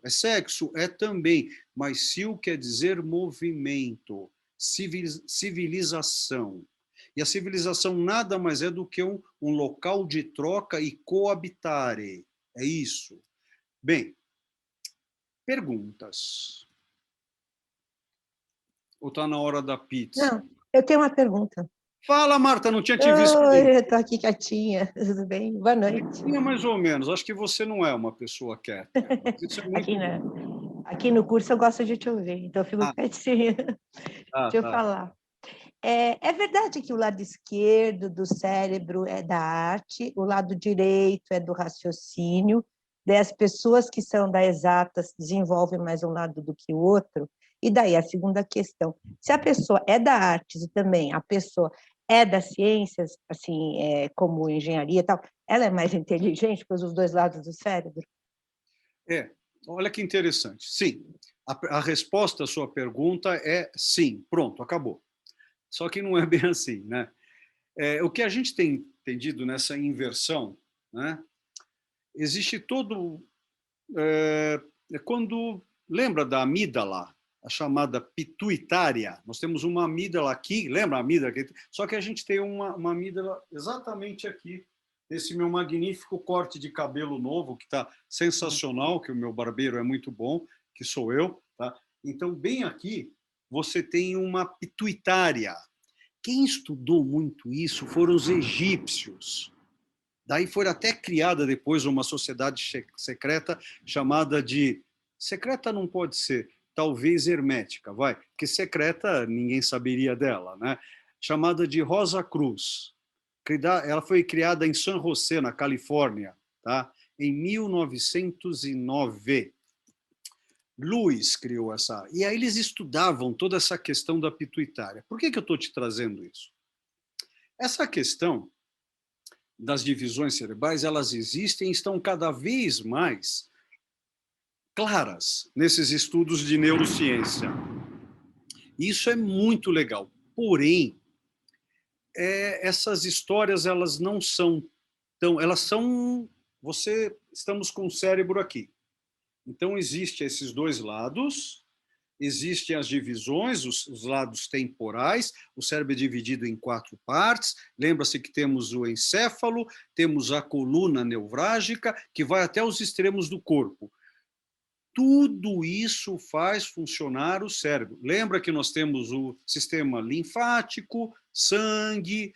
É sexo? É também, mas quer dizer movimento, civilização. E a civilização nada mais é do que um local de troca e coabitare. É isso. Bem, perguntas. Ou está na hora da pizza? Não, eu tenho uma pergunta. Fala, Marta, não tinha te visto. Oi, eu estou aqui quietinha, tudo bem? Boa noite. Mais ou menos, acho que você não é uma pessoa quieta. Isso é muito aqui no curso eu gosto de te ouvir, então eu fico quietinha. Deixa eu falar. É verdade que o lado esquerdo do cérebro é da arte, o lado direito é do raciocínio, daí as pessoas que são da exatas desenvolvem mais um lado do que o outro, e daí a segunda questão, se a pessoa é da artes e também a pessoa é das ciências, assim, como engenharia e tal, ela é mais inteligente pelos os dois lados do cérebro? Olha que interessante. Sim, a resposta à sua pergunta é sim, pronto, acabou. Só que não é bem assim, né? O que a gente tem entendido nessa inversão, né? Existe todo... quando... Lembra da amígdala, a chamada pituitária? Nós temos uma amígdala aqui, lembra a amígdala? Só que a gente tem uma amígdala exatamente aqui, nesse meu magnífico corte de cabelo novo, que está sensacional, que o meu barbeiro é muito bom, que sou eu. Tá? Então, bem aqui, você tem uma pituitária. Quem estudou muito isso foram os egípcios. Daí foi até criada depois uma sociedade secreta chamada de... Secreta não pode ser, talvez hermética, vai, porque secreta ninguém saberia dela, né? Chamada de Rosa Cruz. Ela foi criada em San José, na Califórnia, tá? Em 1909. Lewis criou essa... E aí eles estudavam toda essa questão da pituitária. Por que eu estou te trazendo isso? Essa questão das divisões cerebrais, elas existem e estão cada vez mais claras nesses estudos de neurociência. Isso é muito legal. Porém, essas histórias, elas não são tão... Elas são... Estamos com o cérebro aqui. Então, existem esses dois lados, existem as divisões, os lados temporais, o cérebro é dividido em 4 partes, lembra-se que temos o encéfalo, temos a coluna neurálgica, que vai até os extremos do corpo. Tudo isso faz funcionar o cérebro. Lembra que nós temos o sistema linfático, sangue,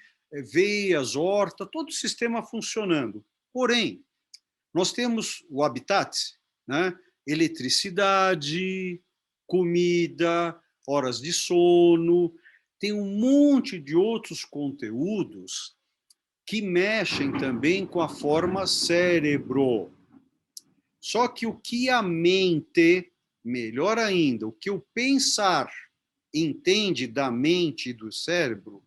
veias, horta, todo o sistema funcionando. Porém, nós temos o habitat, né? Eletricidade, comida, horas de sono, tem um monte de outros conteúdos que mexem também com a forma cérebro. Só que o que a mente, melhor ainda, o que o pensar entende da mente e do cérebro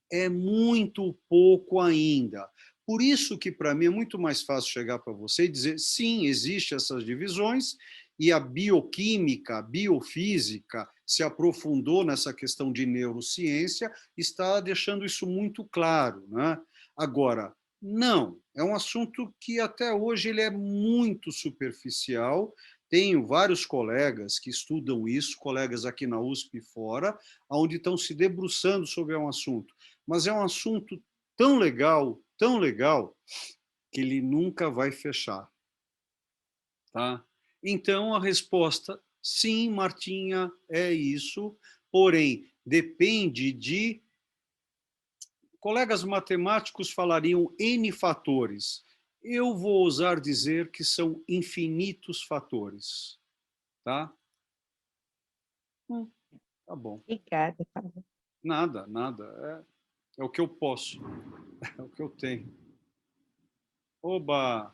é muito pouco ainda. Por isso que, para mim, é muito mais fácil chegar para você e dizer, sim, existem essas divisões, e a bioquímica, a biofísica se aprofundou nessa questão de neurociência, está deixando isso muito claro, né? Agora, não, é um assunto que até hoje ele é muito superficial. Tenho vários colegas que estudam isso, colegas aqui na USP e fora, onde estão se debruçando sobre um assunto. Mas é um assunto tão legal, que ele nunca vai fechar. Tá? Então, a resposta, sim, Martinha, é isso, porém, depende de... Colegas matemáticos falariam N fatores. Eu vou ousar dizer que são infinitos fatores. Tá? Tá bom. Obrigada, Paulo. Nada, nada. É o que eu posso. É o que eu tenho. Oba!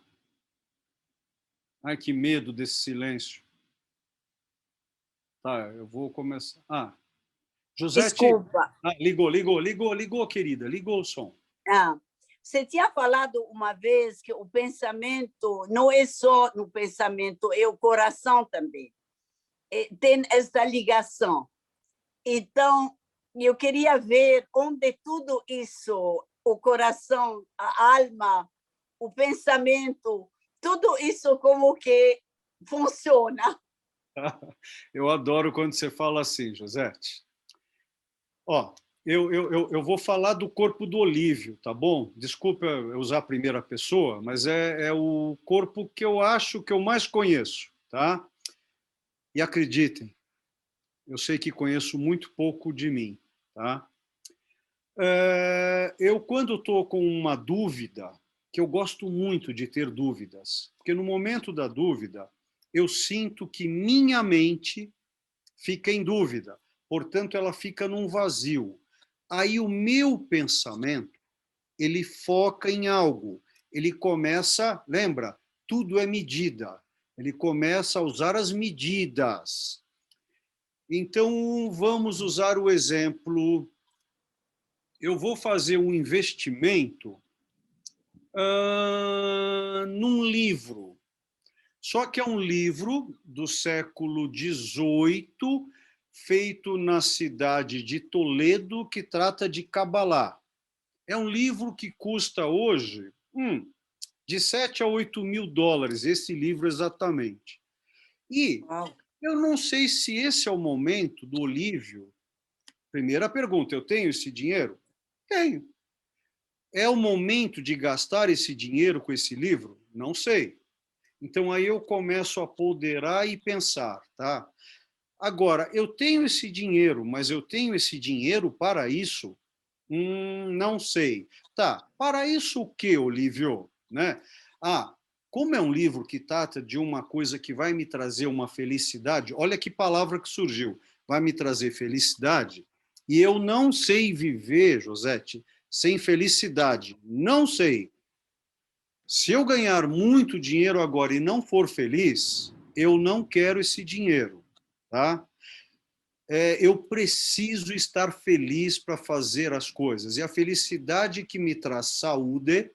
Ai, que medo desse silêncio. Tá, eu vou começar. Josete... Desculpa. Ligou, querida. Ligou o som. Você tinha falado uma vez que o pensamento não é só no pensamento, é o coração também. Tem essa ligação. Então, eu queria ver onde tudo isso, o coração, a alma, o pensamento, tudo isso como que funciona. Eu adoro quando você fala assim, Josete. Ó, eu vou falar do corpo do Olívio, tá bom? Desculpa eu usar a primeira pessoa, mas é o corpo que eu acho que eu mais conheço, tá? E acreditem, eu sei que conheço muito pouco de mim, tá? Eu, quando estou com uma dúvida, que eu gosto muito de ter dúvidas, porque no momento da dúvida, eu sinto que minha mente fica em dúvida, portanto, ela fica num vazio. Aí o meu pensamento, ele foca em algo, ele começa, lembra, tudo é medida, ele começa a usar as medidas. Então, vamos usar o exemplo, eu vou fazer um investimento num livro, só que é um livro do século XVIII, feito na cidade de Toledo, que trata de Cabalá. É um livro que custa hoje de 7 a 8 mil dólares, esse livro exatamente. E eu não sei se esse é o momento do Olívio. Primeira pergunta, eu tenho esse dinheiro? Tenho. É o momento de gastar esse dinheiro com esse livro? Não sei. Então, aí eu começo a ponderar e pensar, tá? Agora, eu tenho esse dinheiro, mas eu tenho esse dinheiro para isso? Não sei. Tá, para isso o quê, Olívio? Né? Como é um livro que trata de uma coisa que vai me trazer uma felicidade, olha que palavra que surgiu, vai me trazer felicidade, e eu não sei viver, Josete, sem felicidade. Não sei. Se eu ganhar muito dinheiro agora e não for feliz, eu não quero esse dinheiro, tá? Eu preciso estar feliz para fazer as coisas. E a felicidade que me traz saúde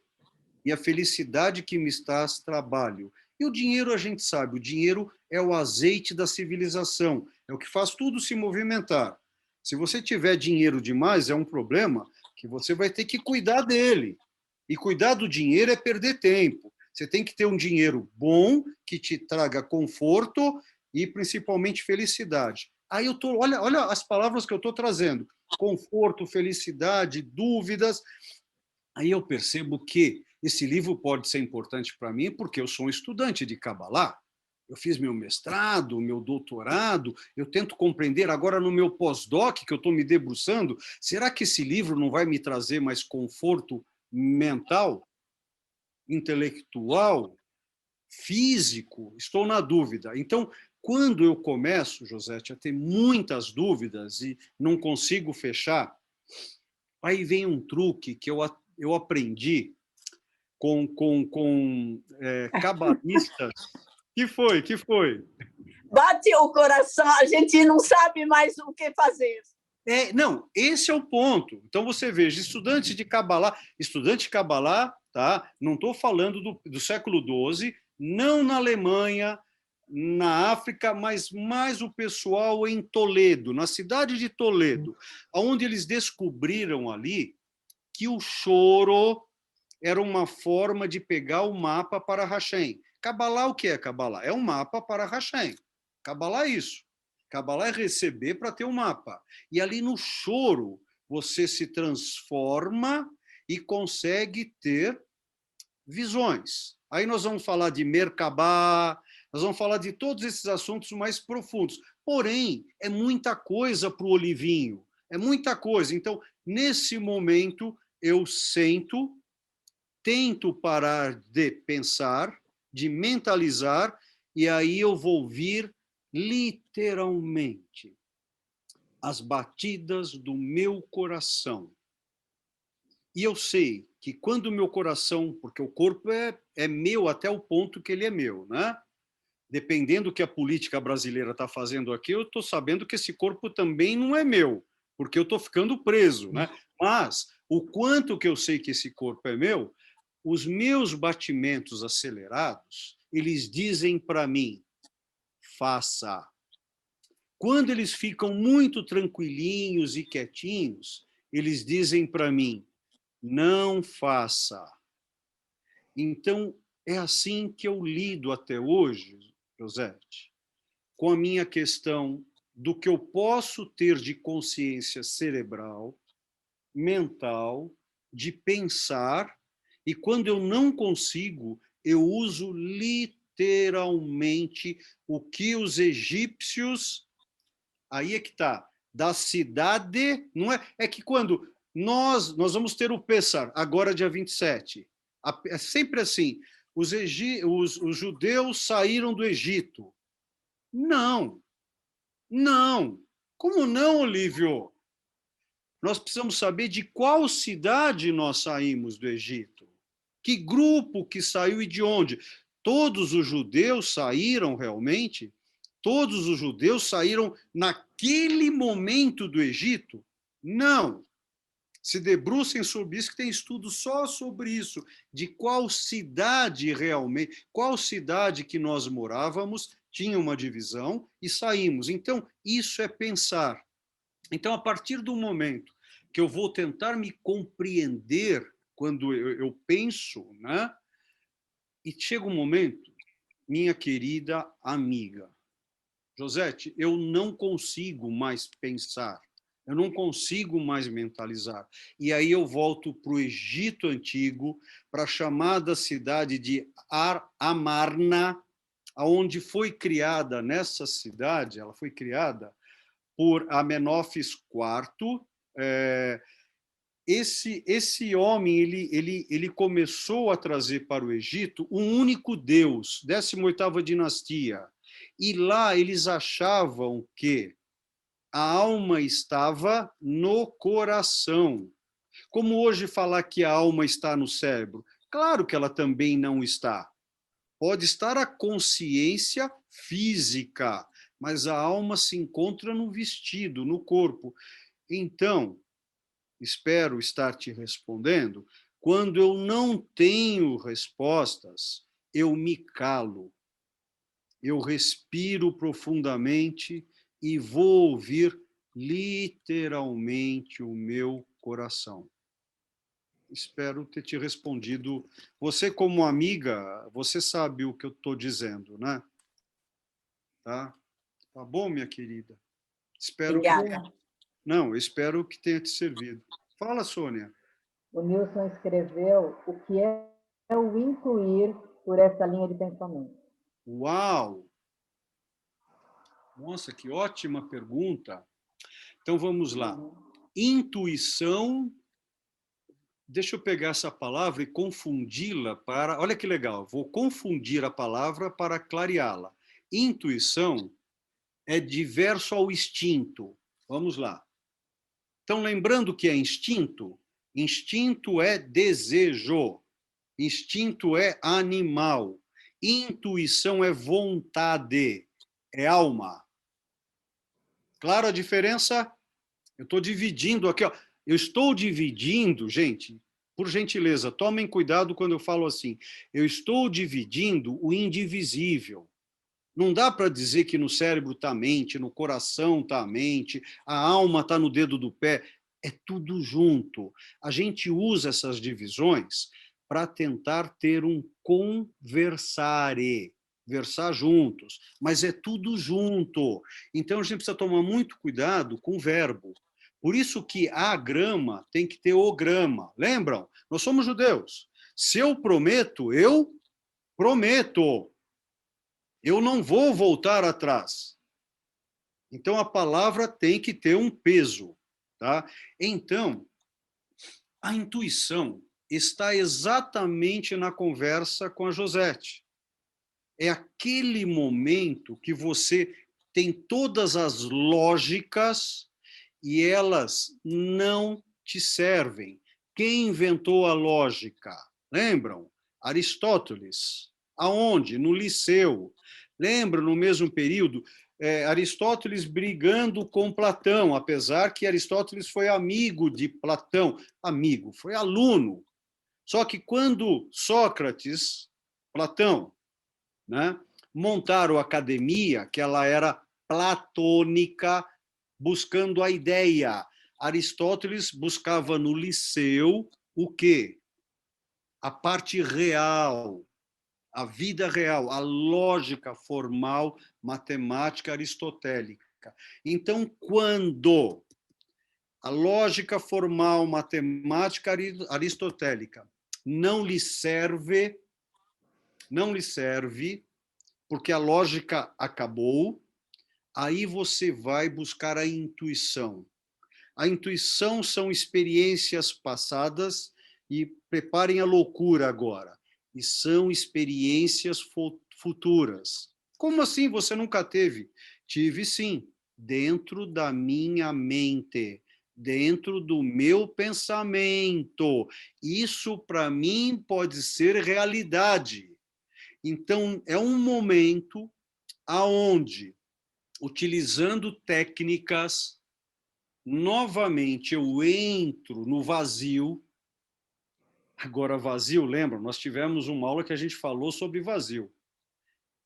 e a felicidade que me traz trabalho. E o dinheiro, a gente sabe, o dinheiro é o azeite da civilização, é o que faz tudo se movimentar. Se você tiver dinheiro demais, é um problema que você vai ter que cuidar dele. E cuidar do dinheiro é perder tempo. Você tem que ter um dinheiro bom, que te traga conforto e, principalmente, felicidade. Aí olha as palavras que eu estou trazendo. Conforto, felicidade, dúvidas. Aí eu percebo que esse livro pode ser importante para mim porque eu sou um estudante de Cabalá. Eu fiz meu mestrado, meu doutorado, eu tento compreender agora no meu pós-doc, que eu estou me debruçando, será que esse livro não vai me trazer mais conforto mental, intelectual, físico? Estou na dúvida. Então, quando eu começo, Josete, a ter muitas dúvidas e não consigo fechar, aí vem um truque que eu aprendi com cabalistas. Que foi? Bate o coração, a gente não sabe mais o que fazer. Não, esse é o ponto. Então, você veja, estudante de Cabalá, tá? Não estou falando do século XII, não na Alemanha, na África, mas mais o pessoal em Toledo, na cidade de Toledo, onde eles descobriram ali que o choro era uma forma de pegar o mapa para Hashem. Kabbalah, o que é Kabbalah? É um mapa para Hashem. Kabbalah é isso. Kabbalah é receber para ter um mapa. E ali no choro, você se transforma e consegue ter visões. Aí nós vamos falar de Merkabah, nós vamos falar de todos esses assuntos mais profundos. Porém, é muita coisa para o Olivinho, é muita coisa. Então, nesse momento, eu sento, tento parar de pensar, de mentalizar, e aí eu vou ouvir literalmente as batidas do meu coração. E eu sei que quando o meu coração, porque o corpo é meu até o ponto que ele é meu, né? Dependendo do que a política brasileira está fazendo aqui, eu estou sabendo que esse corpo também não é meu, porque eu estou ficando preso, né? Mas o quanto que eu sei que esse corpo é meu, os meus batimentos acelerados, eles dizem para mim, faça. Quando eles ficam muito tranquilinhos e quietinhos, eles dizem para mim, não faça. Então, é assim que eu lido até hoje, Josete, com a minha questão do que eu posso ter de consciência cerebral, mental, de pensar, e quando eu não consigo, eu uso literalmente o que os egípcios, aí é que está, da cidade, não é? É que quando nós vamos ter o Pessar, agora dia 27, é sempre assim, os judeus saíram do Egito. Não, não. Como não, Olívio? Nós precisamos saber de qual cidade nós saímos do Egito. Que grupo que saiu e de onde? Todos os judeus saíram realmente? Todos os judeus saíram naquele momento do Egito? Não. Se debrucem sobre isso, que tem estudo só sobre isso, de qual cidade realmente, qual cidade que nós morávamos, tinha uma divisão e saímos. Então, isso é pensar. Então, a partir do momento que eu vou tentar me compreender quando eu penso, né? E chega um momento, minha querida amiga, Josete, eu não consigo mais pensar, eu não consigo mais mentalizar. E aí eu volto para o Egito Antigo, para a chamada cidade de Amarna, onde foi criada, nessa cidade, ela foi criada por Amenófis IV. Esse homem ele começou a trazer para o Egito um único Deus, 18ª dinastia. E lá eles achavam que a alma estava no coração. Como hoje falar que a alma está no cérebro? Claro que ela também não está. Pode estar a consciência física, mas a alma se encontra no vestido, no corpo. Então, espero estar te respondendo, quando eu não tenho respostas, eu me calo. Eu respiro profundamente e vou ouvir literalmente o meu coração. Espero ter te respondido. Você, como amiga, você sabe o que eu estou dizendo, né? Tá? Tá bom, minha querida? Espero Obrigada. Não, espero que tenha te servido. Fala, Sônia. O Nilson escreveu o que é o intuir por essa linha de pensamento. Uau! Nossa, que ótima pergunta. Então, vamos lá. Intuição, deixa eu pegar essa palavra e confundi-la para... Olha que legal, vou confundir a palavra para clareá-la. Intuição é diverso ao instinto. Vamos lá. Então, lembrando que é instinto, instinto é desejo, instinto é animal, intuição é vontade, é alma. Claro a diferença? Eu estou dividindo aqui, ó. Eu estou dividindo, gente, por gentileza, tomem cuidado quando eu falo assim. Eu estou dividindo o indivisível. Não dá para dizer que no cérebro está a mente, no coração está a mente, a alma está no dedo do pé. É tudo junto. A gente usa essas divisões para tentar ter um conversare, versar juntos, mas é tudo junto. Então, a gente precisa tomar muito cuidado com o verbo. Por isso que a grama tem que ter o grama. Lembram? Nós somos judeus. Se eu prometo, eu prometo. Eu não vou voltar atrás. Então, a palavra tem que ter um peso. Tá? Então, a intuição está exatamente na conversa com a Josete. É aquele momento que você tem todas as lógicas e elas não te servem. Quem inventou a lógica? Lembram? Aristóteles. Aonde? No Liceu. Lembra, no mesmo período, Aristóteles brigando com Platão, apesar que Aristóteles foi amigo de Platão. Amigo, foi aluno. Só que quando Sócrates, Platão, né, montaram a academia, que ela era platônica, buscando a ideia. Aristóteles buscava no Liceu o quê? A parte real, a vida real, a lógica formal, matemática aristotélica. Então, quando a lógica formal, matemática aristotélica não lhe serve, porque a lógica acabou, aí você vai buscar a intuição. A intuição são experiências passadas e preparem a loucura agora. E são experiências futuras. Como assim você nunca teve? Tive sim, dentro da minha mente, dentro do meu pensamento. Isso, para mim, pode ser realidade. Então, é um momento aonde, utilizando técnicas, novamente eu entro no vazio. Agora, vazio, lembra? Nós tivemos uma aula que a gente falou sobre vazio.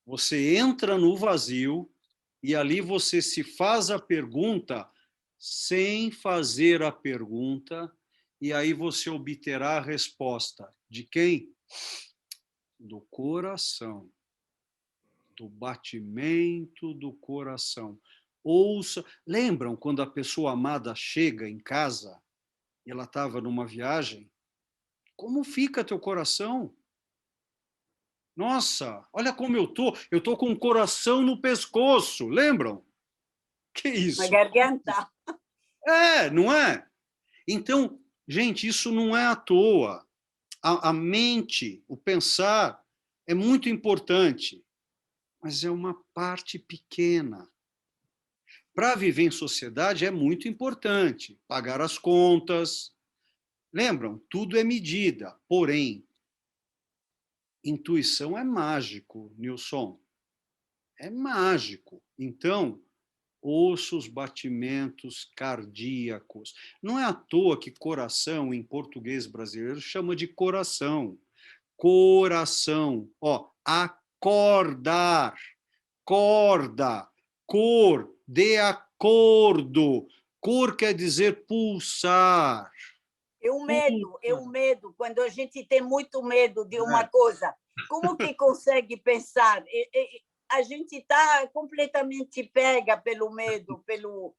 Você entra no vazio e ali você se faz a pergunta sem fazer a pergunta, e aí você obterá a resposta. De quem? Do coração. Do batimento do coração. Ouça. Lembram quando a pessoa amada chega em casa e ela estava numa viagem? Como fica teu coração? Nossa, olha como eu tô. Eu tô com o coração no pescoço. Lembram? Que isso? Na garganta. Não é? Então, gente, isso não é à toa. A mente, o pensar, é muito importante, mas é uma parte pequena. Para viver em sociedade é muito importante. Pagar as contas. Lembram? Tudo é medida. Porém, intuição é mágico, Nilson. É mágico. Então, ouça os batimentos cardíacos. Não é à toa que coração, em português brasileiro, chama de coração. Coração. Ó, acordar. Corda. Cor. De acordo. Cor quer dizer pulsar. É o medo. Quando a gente tem muito medo de uma coisa, como que consegue pensar? A gente está completamente pega pelo medo, pelo...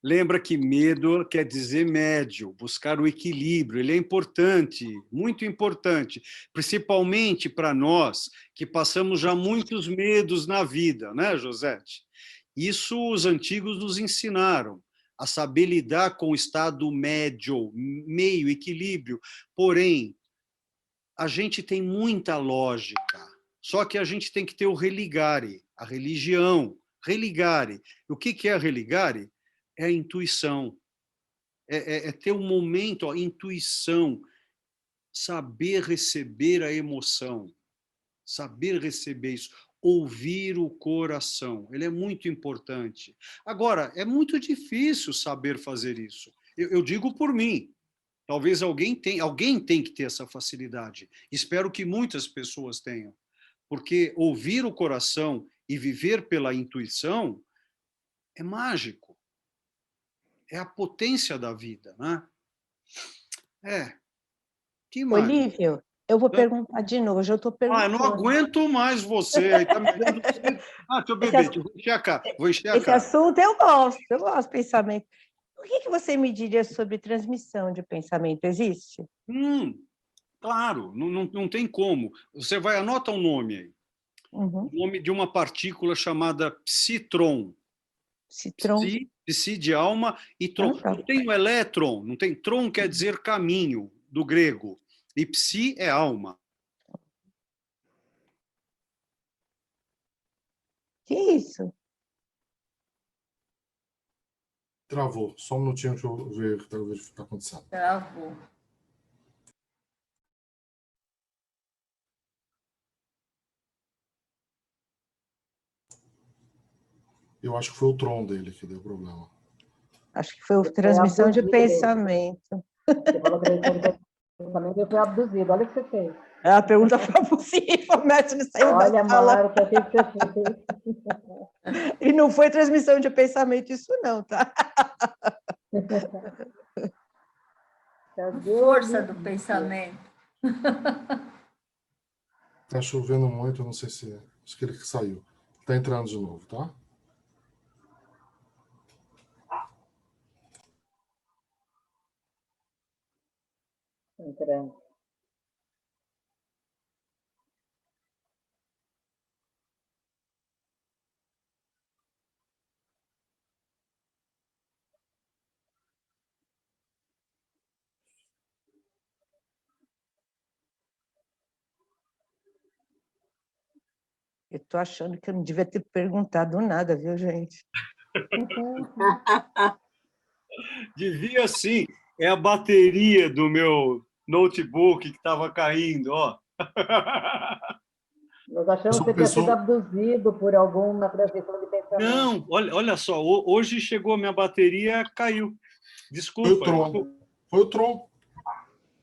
Lembra que medo quer dizer médio, buscar o equilíbrio. Ele é importante, muito importante, principalmente para nós que passamos já muitos medos na vida, né, Josete? Isso os antigos nos ensinaram, a saber lidar com o estado médio, meio, equilíbrio. Porém, a gente tem muita lógica, só que a gente tem que ter o religare, a religião, religare. O que é religare? É a intuição, é ter um momento, a intuição, saber receber a emoção, saber receber isso, ouvir o coração, ele é muito importante. Agora, é muito difícil saber fazer isso. Eu digo por mim, talvez alguém tem que ter essa facilidade. Espero que muitas pessoas tenham, porque ouvir o coração e viver pela intuição é mágico. É a potência da vida, né? Que mais? Olívio, eu vou perguntar de novo, hoje eu estou perguntando. Eu não aguento mais você, aí tá me dando... deixa eu beber, vou encharcar. Esse assunto eu gosto de pensamento. O que você me diria sobre transmissão de pensamento? Existe? Claro, não tem como. Você vai, anota um nome aí. O nome de uma partícula chamada psitron. Psitron. Psi de alma e tron. Não tem o elétron, não tem. Tron quer dizer caminho, do grego. E psi é alma. Que isso? Travou. Só um minutinho, deixa eu ver o que está acontecendo. Travou. Eu acho que foi o Tron dele que deu problema. Acho que foi a transmissão de pensamento. Você falou transmissão de pensamento, eu fui abduzido. Olha o que você fez. A pergunta foi possível, o mestre saiu da sala. Olha, Marta, o que você fez? E não foi transmissão de pensamento isso não, tá? Força do pensamento. Tá chovendo muito, não sei se... Acho que ele saiu. Tá entrando de novo, tá? Entrando. Eu estou achando que eu não devia ter perguntado nada, viu, gente? Devia sim. É a bateria do meu notebook que estava caindo, ó. Nós achamos que você tinha sido abduzido por alguma transmissão de pensamento. Não, olha só, hoje chegou a minha bateria, caiu. Desculpa. Foi o Tron.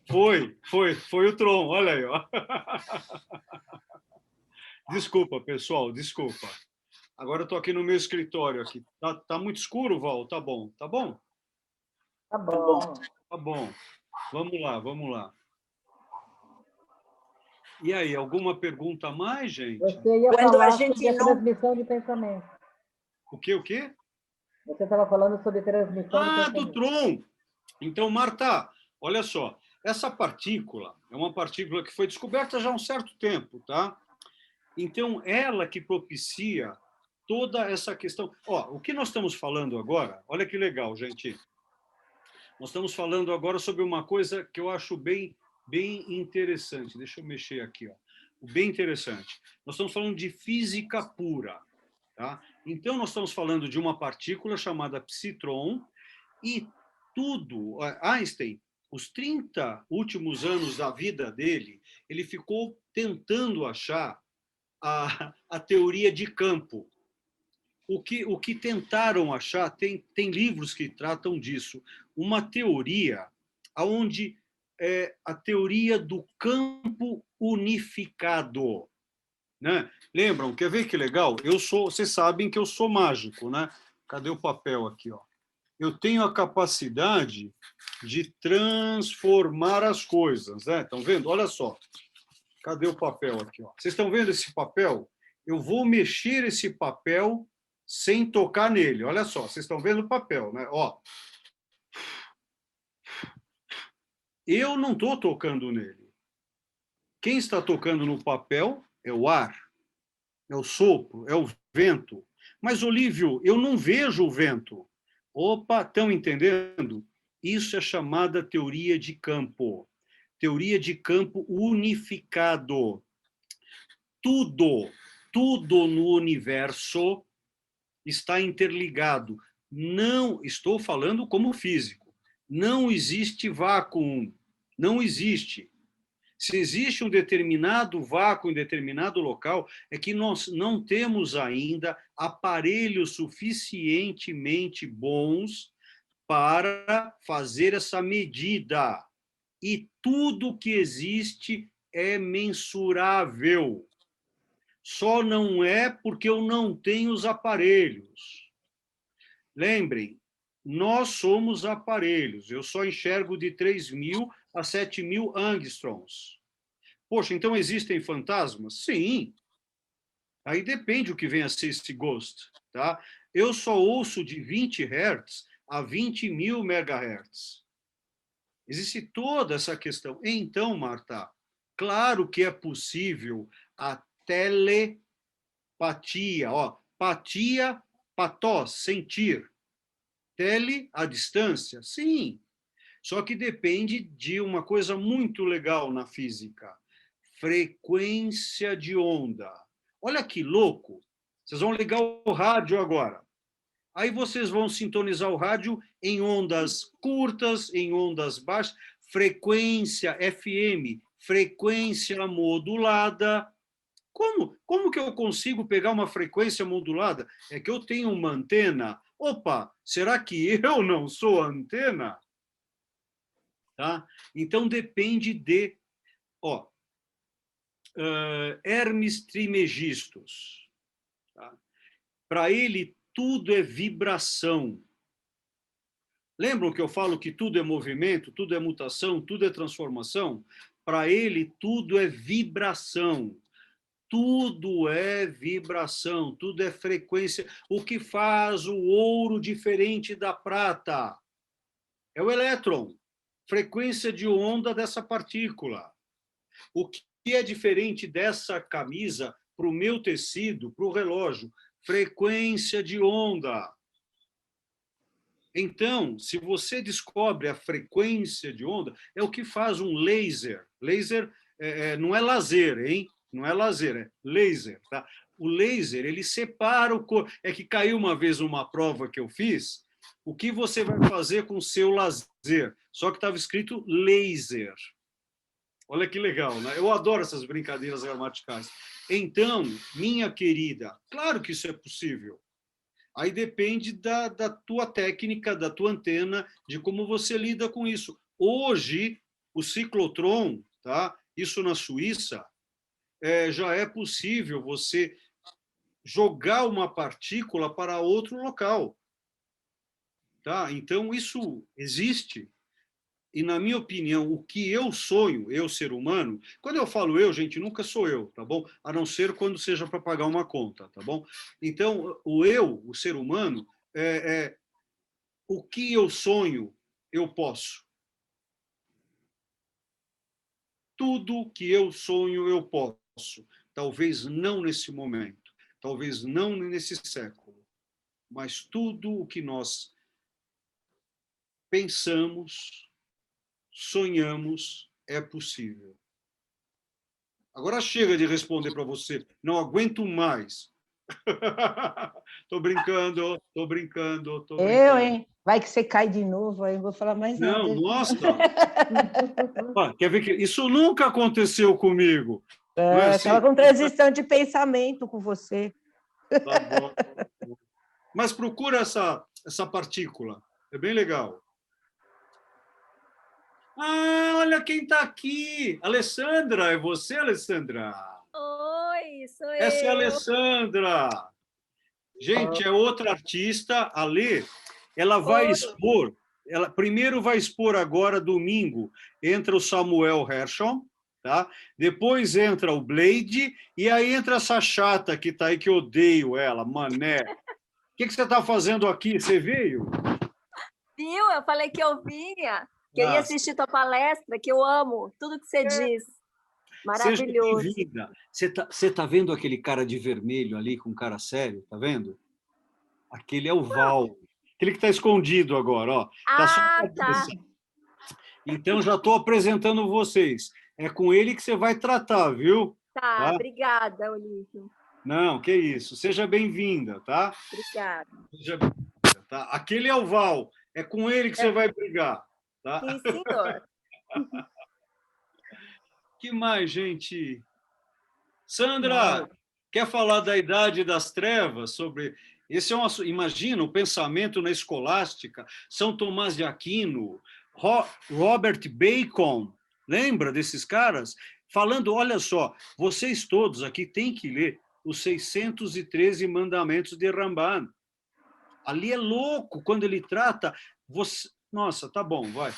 Foi o Tron, olha aí, ó. Desculpa, pessoal, desculpa. Agora eu estou aqui no meu escritório aqui. Tá muito escuro, Val? Tá bom, tá bom? Tá bom. Tá bom. Vamos lá. E aí, alguma pergunta a mais, gente? Você ia falar sobre a transmissão de pensamento. O quê? Você estava falando sobre transmissão de pensamento. Do Tron! Então, Marta, olha só. Essa partícula é uma partícula que foi descoberta já há um certo tempo, tá? Então, ela que propicia toda essa questão... o que nós estamos falando agora, olha que legal, gente. Nós estamos falando agora sobre uma coisa que eu acho bem interessante. Deixa eu mexer aqui, ó. Bem interessante. Nós estamos falando de física pura, tá? Então, nós estamos falando de uma partícula chamada psitron e tudo... Einstein, os 30 últimos anos da vida dele, ele ficou tentando achar a teoria de campo. O que tentaram achar, tem livros que tratam disso, uma teoria onde a teoria do campo unificado. Né? Lembram? Quer ver que legal? Vocês sabem que eu sou mágico, né? Cadê o papel aqui? Ó? Eu tenho a capacidade de transformar as coisas. Né? Estão vendo? Olha só. Cadê o papel aqui? Ó? Vocês estão vendo esse papel? Eu vou mexer esse papel sem tocar nele. Olha só, vocês estão vendo o papel, né? Ó. Eu não estou tocando nele. Quem está tocando no papel é o ar, é o sopro, é o vento. Mas, Olívio, eu não vejo o vento. Opa, estão entendendo? Isso é chamada teoria de campo. Teoria de campo unificado. Tudo no universo está interligado. Não estou falando como físico. Não existe vácuo. Não existe. Se existe um determinado vácuo em determinado local, é que nós não temos ainda aparelhos suficientemente bons para fazer essa medida. E tudo que existe é mensurável. Só não é porque eu não tenho os aparelhos. Lembrem, nós somos aparelhos. Eu só enxergo de 3.000 a 7.000 angstroms. Poxa, então existem fantasmas? Sim. Aí depende o que vem a ser esse ghost. Tá? Eu só ouço de 20 Hz a 20.000 MHz. Existe toda essa questão. Então, Marta, claro que é possível a telepatia. Ó, patia, patós, sentir. Tele, a distância, sim. Só que depende de uma coisa muito legal na física. Frequência de onda. Olha que louco. Vocês vão ligar o rádio agora. Aí vocês vão sintonizar o rádio em ondas curtas, em ondas baixas, frequência FM, frequência modulada. Como que eu consigo pegar uma frequência modulada? É que eu tenho uma antena. Opa, será que eu não sou a antena? Tá? Então depende de... Hermes Trismegistus. Tá? Para ele, tudo é vibração. Lembram que eu falo que tudo é movimento, tudo é mutação, tudo é transformação? Para ele, tudo é vibração. Tudo é vibração, tudo é frequência. O que faz o ouro diferente da prata é o elétron, frequência de onda dessa partícula. O que é diferente dessa camisa para o meu tecido, para o relógio? Frequência de onda. Então, se você descobre a frequência de onda, é o que faz um laser. Laser não é lazer, hein? Não é laser, é laser. Tá? O laser, ele separa o corpo. É que caiu uma vez uma prova que eu fiz, o que você vai fazer com o seu lazer? Só que estava escrito laser. Olha que legal, né? Eu adoro essas brincadeiras gramaticais. Então, minha querida, claro que isso é possível. Aí depende da tua técnica, da tua antena, de como você lida com isso. Hoje, o ciclotron, tá? Isso na Suíça, já é possível você jogar uma partícula para outro local. Tá? Então, isso existe. E, na minha opinião, o que eu sonho, eu, ser humano, quando eu falo eu, gente, nunca sou eu, tá bom? A não ser quando seja para pagar uma conta, tá bom? Então, o eu, o ser humano, o que eu sonho, eu posso. Tudo que eu sonho, eu posso. Talvez não nesse momento, talvez não nesse século, mas tudo o que nós pensamos, sonhamos, é possível. Agora chega de responder para você. Não aguento mais. Tô brincando, tô brincando, tô brincando. Eu, hein? Vai que você cai de novo, aí eu vou falar mais nada. Não, nossa! Quer ver que isso nunca aconteceu comigo. Estava com transição de pensamento com você. Tá bom. Mas procura essa partícula. É bem legal. Ah, olha quem está aqui! Alessandra, é você, Alessandra? Oi, sou Essa é a eu. Alessandra. Gente, é outra artista, a Lê. Ela vai expor, ela primeiro vai expor agora, domingo, entra o Samuel Hershon, tá? Depois entra o Blade, e aí entra essa chata que está aí, que eu odeio ela, mané. O que você está fazendo aqui? Você veio? Viu? Eu falei que eu vinha. Queria assistir tua palestra, que eu amo tudo que você diz. Maravilhoso. Seja bem-vinda. Você tá vendo aquele cara de vermelho ali, com cara sério? Tá vendo? Aquele é o Val. Aquele que está escondido agora, ó. Tá. Então, já estou apresentando vocês. É com ele que você vai tratar, viu? Tá? Obrigada, Olívio. Não, que isso. Seja bem-vinda, tá? Obrigada. Seja bem-vinda, tá? Aquele é o Val. É com ele que você vai brigar, tá? Sim, senhor. Que mais, gente? Sandra, quer falar da Idade das Trevas? Sobre... Esse é um... Imagina, o pensamento na escolástica, São Tomás de Aquino, Robert Bacon, lembra desses caras? Falando, olha só, vocês todos aqui têm que ler os 613 mandamentos de Ramban. Ali é louco, quando ele trata... Você... Nossa, tá bom, vai.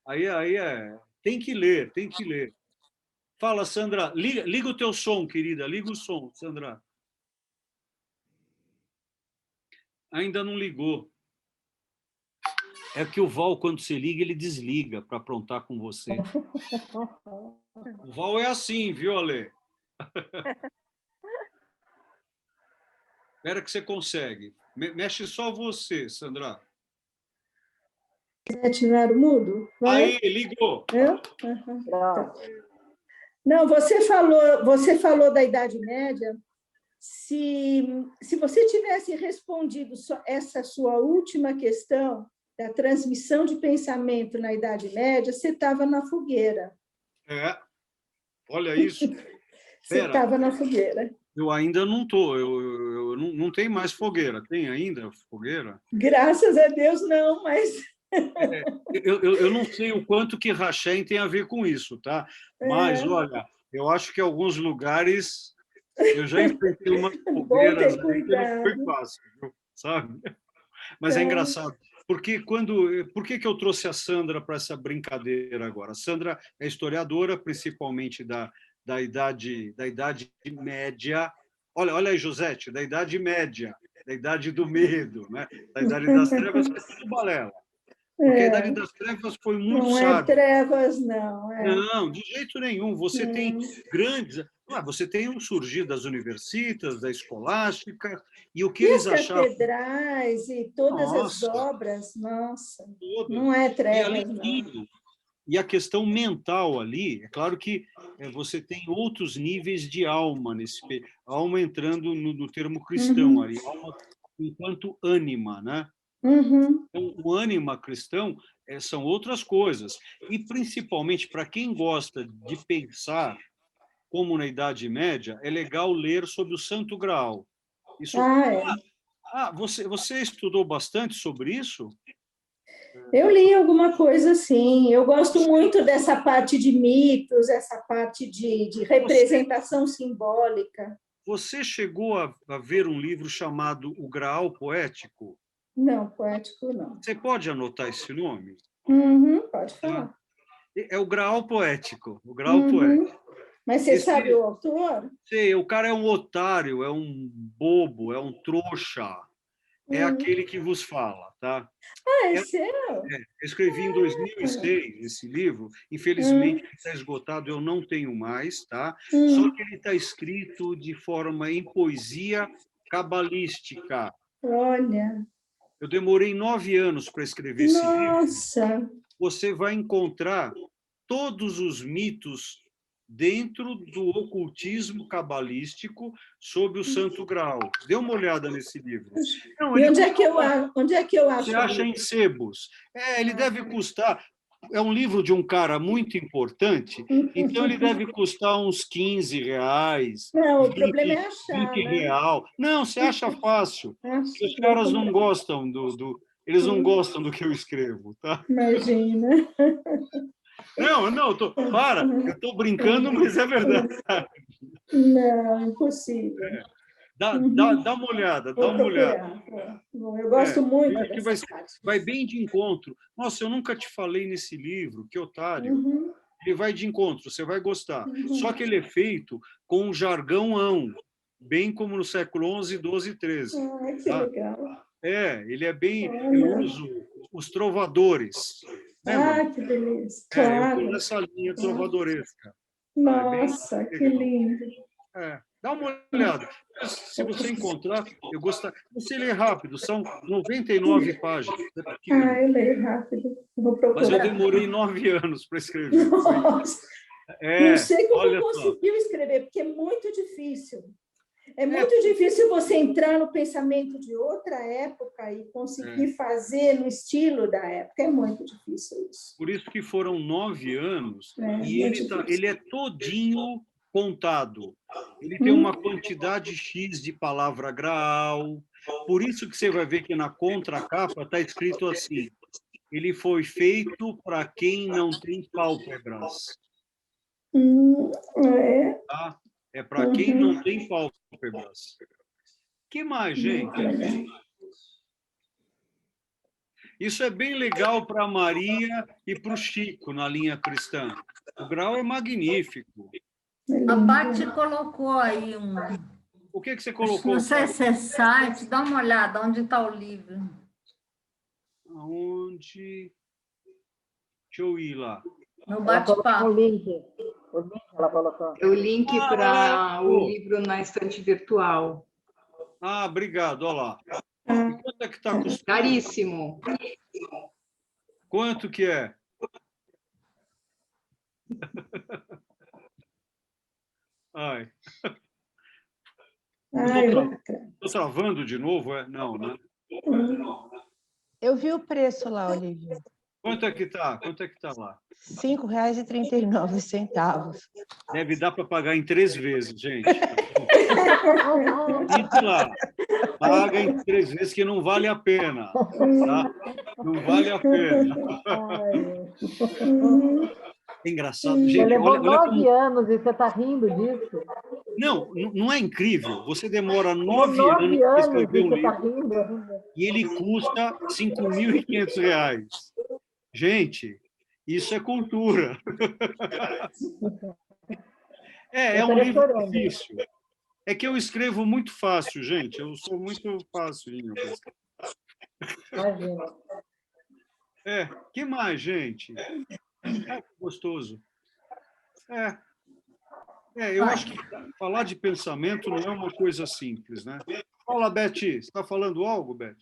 Aí é... Tem que ler, tem que ler. Fala, Sandra. Liga o teu som, querida. Liga o som, Sandra. Ainda não ligou. É que o Val, quando você liga, ele desliga para aprontar com você. O Val é assim, viu, Ale? Espera que você consegue. Mexe só você, Sandra. Quer ativar o mudo? Vai. Aí, ligou. Eu? Uhum. Tá. Não, você falou da Idade Média. Se você tivesse respondido essa sua última questão da transmissão de pensamento na Idade Média, você estava na fogueira. É, olha isso. Você estava na fogueira. Eu ainda não estou, eu não tenho mais fogueira. Tem ainda fogueira? Graças a Deus, não, mas... Eu não sei o quanto que Hashem tem a ver com isso, tá? Mas, olha, eu acho que em alguns lugares eu já enfrentei umas fogueiras que não foi fácil, sabe? Mas é engraçado. Porque por que eu trouxe a Sandra para essa brincadeira agora? A Sandra é historiadora, principalmente da Idade Média. Olha aí, Josete, da Idade Média, da Idade do Medo, né? Da Idade das Trevas, foi tudo balela. Porque a Idade das Trevas foi muito sábia. Não é trevas, não. Não, de jeito nenhum. Você tem grandes... você tem o surgir das universitas, da escolástica, e o que eles achavam... as catedrais e todas as obras, nossa, não é trevas, não. E a questão mental ali, é claro que você tem outros níveis de alma, alma entrando no termo cristão, ali, alma enquanto ânima, né? Então, o ânima cristão são outras coisas. E, principalmente, para quem gosta de pensar, como na Idade Média, é legal ler sobre o Santo Graal. Isso... você estudou bastante sobre isso? Eu li alguma coisa, sim. Eu gosto muito dessa parte de mitos, essa parte de representação simbólica. Você chegou a ver um livro chamado O Graal Poético? Não, poético não. Você pode anotar esse nome? Pode falar. É o Graal Poético. O Graal Poético. Mas você sabe o autor? Sei, o cara é um otário, é um bobo, é um trouxa. É aquele que vos fala, tá? É seu? Eu escrevi em 2006 esse livro. Infelizmente, ele está esgotado, eu não tenho mais, tá? Só que ele está escrito de forma em poesia cabalística. Olha... Eu demorei 9 anos para escrever esse livro. Nossa! Você vai encontrar todos os mitos dentro do ocultismo cabalístico sobre o Santo Graal. Dê uma olhada nesse livro. Não, e onde é que eu acho? Você acha em sebos. Ele deve custar... É um livro de um cara muito importante, então ele deve custar uns R$15. Não, o problema é achar, R$20. Não, você acha fácil. Os caras não gostam eles não gostam do que eu escrevo, tá? Imagina. Não, eu estou brincando, mas é verdade. Não, impossível. Dá uma olhada, dá uma olhada. Eu gosto muito dessa parte. Vai bem de encontro. Nossa, eu nunca te falei nesse livro, que otário. Ele vai de encontro, você vai gostar. Só que ele é feito com um jargão, bem como no século XI, XII e XIII. Que legal. Ele é bem... Eu uso os trovadores. Que beleza. Claro. Eu uso essa linha trovadoresca. Nossa, que lindo. Dá uma olhada. Se você encontrar, eu gostaria. Você lê rápido, são 99 páginas. Eu leio rápido. Vou procurar. Mas eu demorei 9 anos para escrever. Nossa! Não sei como conseguiu escrever, porque é muito difícil. É muito difícil você entrar no pensamento de outra época e conseguir fazer no estilo da época. É muito difícil isso. Por isso que foram 9 anos e ele é todinho contado. Ele tem uma quantidade X de palavra Graal. Por isso que você vai ver que na contracapa está escrito assim: ele foi feito para quem não tem pálpebras. Tá? É para quem não tem pálpebras. pálpebras. Que mais, gente? Isso é bem legal para a Maria e para o Chico, na linha cristã. O grau é magnífico. A Bate colocou aí um... O que você colocou? Não sei se é site, dá uma olhada onde está o livro. Aonde? Deixa eu ir lá. No Ela colocou bate-papo. o link ela colocou. É o link para o livro na estante virtual. Ah, obrigado, olha lá. E quanto é que está custando? Caríssimo. Quanto que é? Ai. Estou travando de novo? É? Não, né? Eu vi o preço lá, Olivia. Quanto é que está? Quanto é que está lá? R$ 5,39. Deve dar para pagar em 3 vezes, gente. Entre lá. Paga em 3 vezes que não vale a pena. Tá? Não vale a pena. É engraçado. Você Gente, levou olha 9 como... anos e você está rindo disso? Não é incrível? Você demora 9 9 anos para anos e escrever um você está livro rindo? e ele custa R$ 5.500. Gente, isso é cultura. É um livro difícil. É que eu escrevo muito fácil, gente. Eu sou muito fácil. Imagina. Que mais, gente? Que gostoso. Eu acho que falar de pensamento não é uma coisa simples, né? Fala, Beth. Você está falando algo, Beth?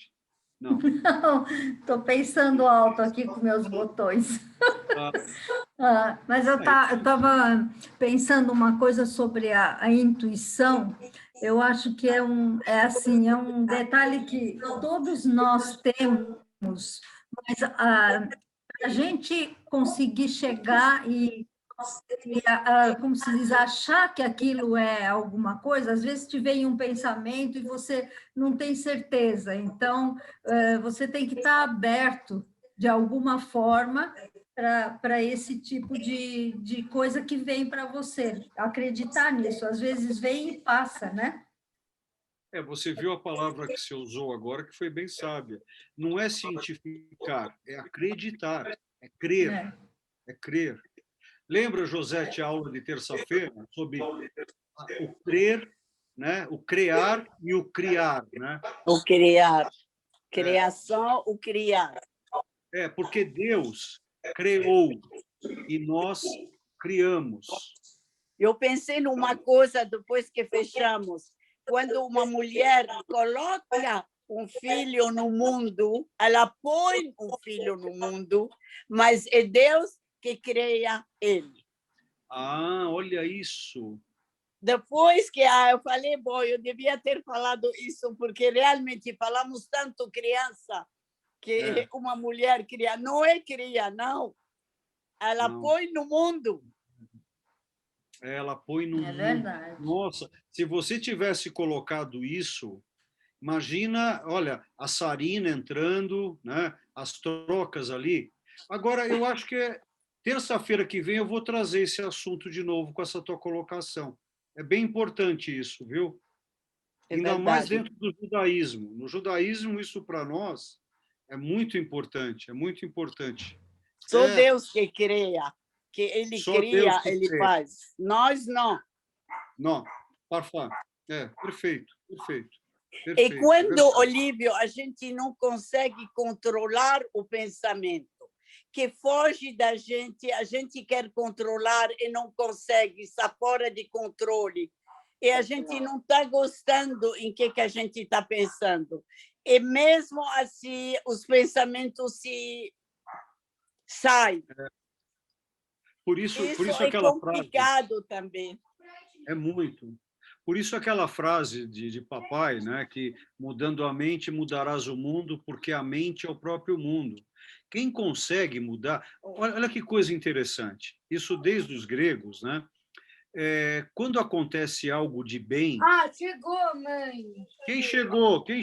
Não. Não, estou pensando alto aqui com meus botões. Mas eu estava pensando uma coisa sobre a intuição. Eu acho que é um detalhe que todos nós temos, mas a gente conseguir chegar e como se diz, achar que aquilo é alguma coisa, às vezes te vem um pensamento e você não tem certeza, então você tem que estar aberto de alguma forma para esse tipo de coisa que vem para você, acreditar nisso, às vezes vem e passa, né? Você viu a palavra que você usou agora, que foi bem sábia. Não é cientificar, é acreditar, é crer, é crer. Lembra, Josete, a aula de terça-feira sobre o crer, né? O criar e o criar, né? O criar. Criação, o criar. Porque Deus criou e nós criamos. Eu pensei numa coisa depois que fechamos. Quando uma mulher coloca um filho no mundo, ela põe um filho no mundo, mas é Deus que cria ele. Olha isso. Depois que eu falei, bom, eu devia ter falado isso, porque realmente falamos tanto criança, que uma mulher cria. Não é cria, não. Ela põe no mundo. Ela põe no mundo. Verdade. Nossa, se você tivesse colocado isso, imagina, olha, a Sarina entrando, né? As trocas ali. Agora, eu acho que terça-feira que vem eu vou trazer esse assunto de novo com essa tua colocação. É bem importante isso, viu? Ainda mais dentro do judaísmo. No judaísmo, isso para nós é muito importante, é muito importante. Só Deus que cria, que ele cria, ele faz. Nós não. Não, parfum. Perfeito. E quando, Olívio, a gente não consegue controlar o pensamento, que foge da gente, a gente quer controlar e não consegue, está fora de controle. E a gente não está gostando em que a gente está pensando. E mesmo assim, os pensamentos se saem. Por isso é aquela complicado frase, também. É muito. Por isso aquela frase de papai, né, que mudando a mente mudarás o mundo, porque a mente é o próprio mundo. Quem consegue mudar... Olha que coisa interessante. Isso desde os gregos, né? Quando acontece algo de bem... Chegou, mãe. Quem chegou? É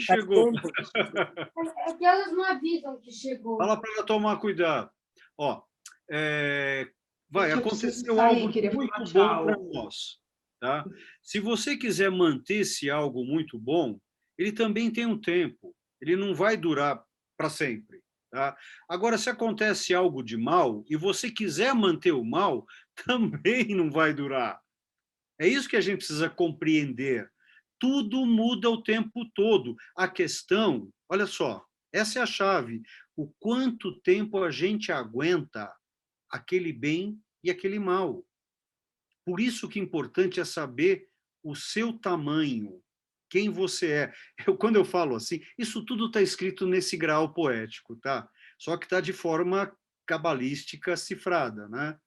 que elas não avisam que chegou. Fala para ela tomar cuidado. Aconteceu algo muito bom para nós. tá? Se você quiser manter-se algo muito bom, ele também tem um tempo, ele não vai durar para sempre. Tá? Agora, se acontece algo de mal e você quiser manter o mal, também não vai durar. É isso que a gente precisa compreender. Tudo muda o tempo todo. A questão, olha só, essa é a chave. O quanto tempo a gente aguenta aquele bem e aquele mal. Por isso que é importante é saber o seu tamanho, quem você é. Quando eu falo assim, isso tudo está escrito nesse grau poético, tá? Só que está de forma cabalística cifrada, né?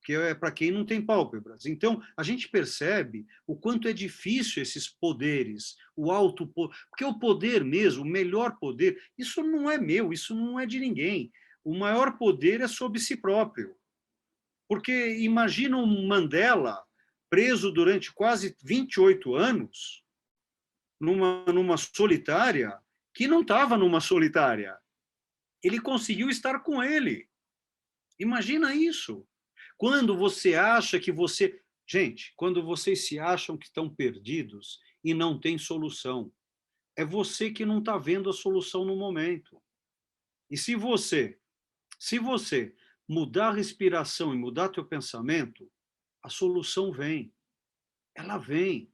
Que é para quem não tem pálpebras. Então, a gente percebe o quanto é difícil esses poderes, o alto poder, porque o poder mesmo, o melhor poder, isso não é meu, isso não é de ninguém. O maior poder é sobre si próprio. Porque imagina um Mandela preso durante quase 28 anos numa solitária que não estava numa solitária. Ele conseguiu estar com ele. Imagina isso. Quando você acha que você... Gente, quando vocês se acham que estão perdidos e não tem solução, é você que não está vendo a solução no momento. E se você mudar a respiração e mudar teu pensamento, a solução vem. Ela vem.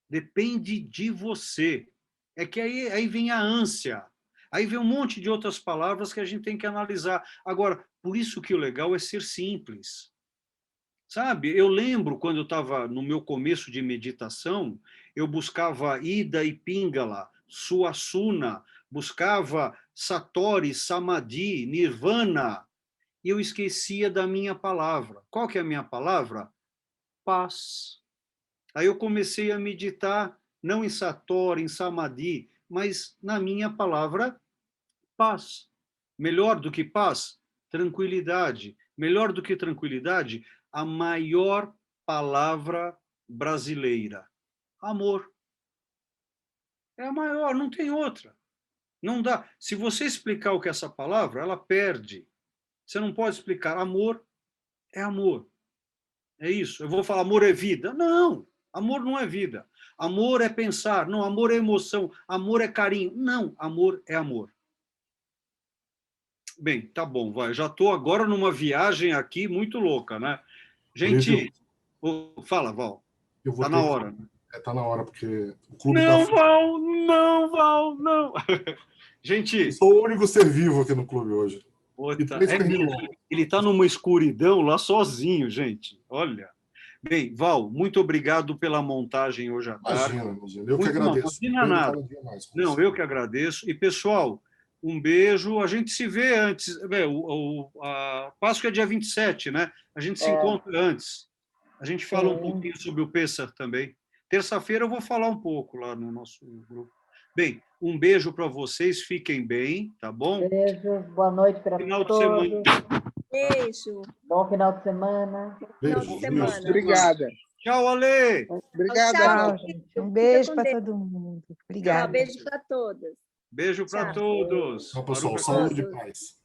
Depende de você. É que aí vem a ânsia. Aí vem um monte de outras palavras que a gente tem que analisar. Agora, por isso que o legal é ser simples. Sabe, eu lembro quando eu estava no meu começo de meditação, eu buscava Ida e Pingala, Suasuna, buscava Satori, Samadhi, Nirvana, e eu esquecia da minha palavra. Qual que é a minha palavra? Paz. Aí eu comecei a meditar, não em Satori, em Samadhi, mas na minha palavra, paz. Melhor do que paz? Tranquilidade. Melhor do que tranquilidade? A maior palavra brasileira. Amor. É a maior, não tem outra. Não dá. Se você explicar o que é essa palavra, ela perde. Você não pode explicar. Amor é amor. É isso. Eu vou falar amor é vida. Não, amor não é vida. Amor é pensar. Não, amor é emoção. Amor é carinho. Não, amor é amor. Bem, tá bom, vai. Já estou agora numa viagem aqui muito louca, né? Gente, fala, Val. Está na hora. Está na hora, porque o clube não, Val, não, Val, não. Gente... Eu sou o único ser vivo aqui no clube hoje. Ele está numa escuridão lá sozinho, gente. Olha. Bem, Val, muito obrigado pela montagem hoje à tarde. Imagina. Eu que agradeço. Não, eu que agradeço. E, pessoal, um beijo. A gente se vê antes. A Páscoa é dia 27, né? A gente se encontra antes. A gente fala um pouquinho sobre o Pêssar também. Terça-feira eu vou falar um pouco lá no nosso grupo. Bem, um beijo para vocês, fiquem bem, tá bom? Beijo, boa noite para todos. Beijo. Bom final de semana. Beijo. Obrigada. Tchau, Ale. Obrigada. Tchau, gente. Um beijo para todo mundo. Obrigada. Beijo para todos. Beijo para todos. Tchau, pessoal. Saúde e paz.